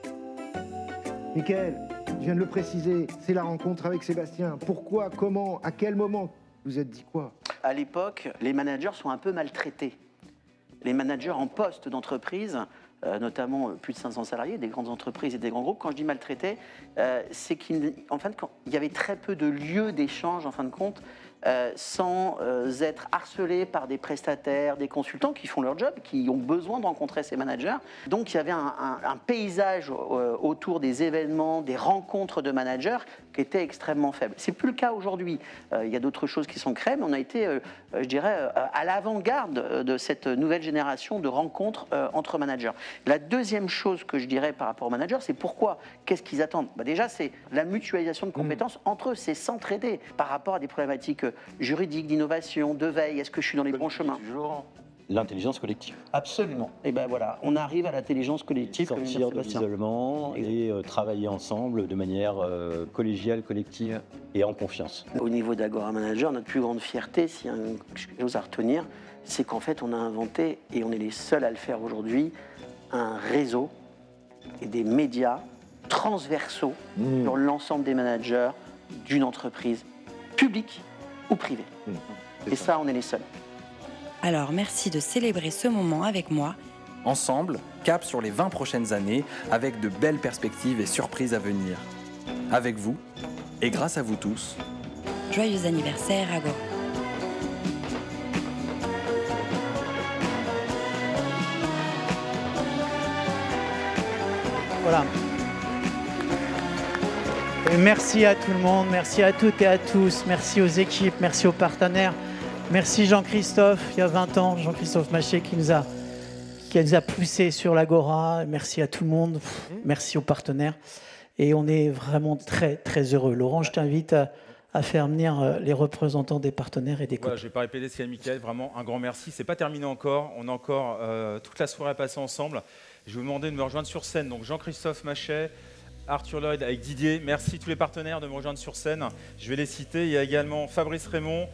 [SPEAKER 6] Mickaël, je viens de le préciser, c'est la rencontre avec Sébastien. Pourquoi, comment, à quel moment? Vous êtes dit quoi?
[SPEAKER 7] À l'époque, les managers sont un peu maltraités. Les managers en poste d'entreprise, notamment plus de 500 salariés, des grandes entreprises et des grands groupes, quand je dis maltraités, c'est qu'en fin de compte, il y avait très peu de lieux d'échange, en fin de compte, sans être harcelés par des prestataires, des consultants qui font leur job, qui ont besoin de rencontrer ces managers. Donc il y avait un paysage autour des événements, des rencontres de managers qui était extrêmement faible. C'est plus le cas aujourd'hui. Il y a d'autres choses qui sont créées, mais on a été, je dirais, à l'avant-garde de cette nouvelle génération de rencontres entre managers. La deuxième chose que je dirais par rapport aux managers, c'est pourquoi, qu'est-ce qu'ils attendent? Déjà, c'est la mutualisation de compétences entre eux, c'est s'entraider par rapport à des problématiques juridiques, d'innovation, de veille. Est-ce que je suis dans les bons chemins?
[SPEAKER 8] L'intelligence collective.
[SPEAKER 7] Absolument. Et ben voilà, on arrive à l'intelligence collective.
[SPEAKER 8] Sortir de l'isolement et travailler ensemble de manière collégiale, collective et en confiance.
[SPEAKER 7] Au niveau d'Agora Manager, notre plus grande fierté, s'il y a quelque chose à retenir, c'est qu'en fait, on a inventé, et on est les seuls à le faire aujourd'hui, un réseau et des médias transversaux sur l'ensemble des managers d'une entreprise publique ou privée. Et ça, on est les seuls.
[SPEAKER 22] Alors merci de célébrer ce moment avec moi.
[SPEAKER 23] Ensemble, cap sur les 20 prochaines années, avec de belles perspectives et surprises à venir. Avec vous, et grâce à vous tous.
[SPEAKER 22] Joyeux anniversaire, Agora.
[SPEAKER 3] Voilà. Et merci à tout le monde, merci à toutes et à tous, merci aux équipes, merci aux partenaires. Merci Jean-Christophe, il y a 20 ans, Jean-Christophe Maché qui nous a poussé sur l'Agora. Merci à tout le monde, merci aux partenaires. Et on est vraiment très, très heureux. Laurent, je t'invite à faire venir les représentants des partenaires et des
[SPEAKER 2] voilà, je ne vais pas répéter ce qu'a dit Mickaël, vraiment un grand merci. Ce n'est pas terminé encore, on a encore toute la soirée à passer ensemble. Je vais vous demander de me rejoindre sur scène. Donc Jean-Christophe Machet, Arthur Lloyd avec Didier. Merci tous les partenaires de me rejoindre sur scène. Je vais les citer. Il y a également Fabrice Raymond,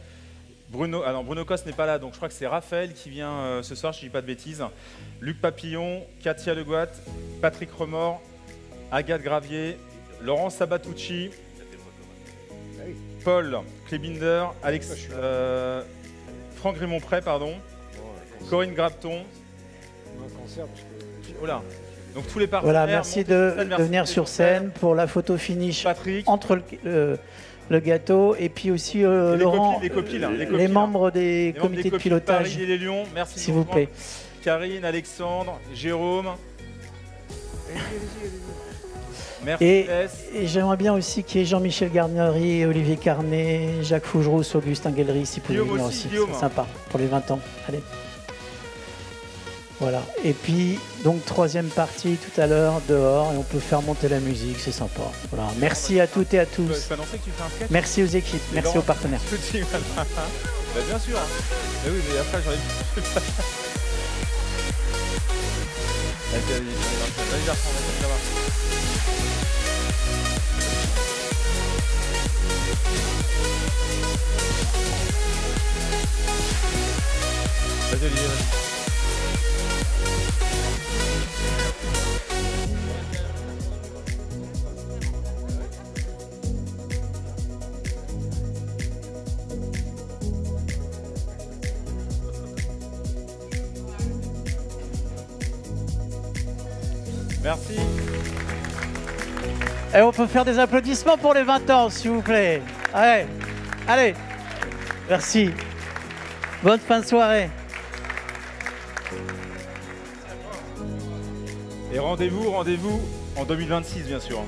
[SPEAKER 2] Bruno Coste n'est pas là, donc je crois que c'est Raphaël qui vient ce soir, je ne dis pas de bêtises. Luc Papillon, Katia Legoat, Patrick Remord, Agathe Gravier, Laurent Sabatucci, Paul Klebinder, Franck Raymond-Pré, pardon, Corinne Grapton. Oh là. Donc tous les partenaires.
[SPEAKER 3] Voilà, merci de venir sur scène pour la photo finish Patrick. Entre le gâteau et puis aussi Laurent, les membres des comités de pilotage.
[SPEAKER 2] Paris et les Lions, merci
[SPEAKER 3] s'il vous plaît.
[SPEAKER 2] Karine, Alexandre, Jérôme. Merci.
[SPEAKER 3] Et j'aimerais bien aussi qu'il y ait Jean-Michel Garnery, Olivier Carnet, Jacques Fougerous, Augustin Guellery, si vous pouvez venir aussi. C'est sympa pour les 20 ans. Allez. Voilà. Et puis, donc, troisième partie tout à l'heure, dehors, et on peut faire monter la musique, c'est sympa. Voilà. Merci à toutes et à tous. Merci aux équipes, merci aux partenaires.
[SPEAKER 2] Bah, bien sûr. Mais oui, mais après, j'aurais dû. Vas-y, Olivier, vas-y. Merci.
[SPEAKER 3] Et on peut faire des applaudissements pour les 20 ans, s'il vous plaît. Allez, allez. Merci. Bonne fin de soirée.
[SPEAKER 2] Et rendez-vous en 2026, bien sûr.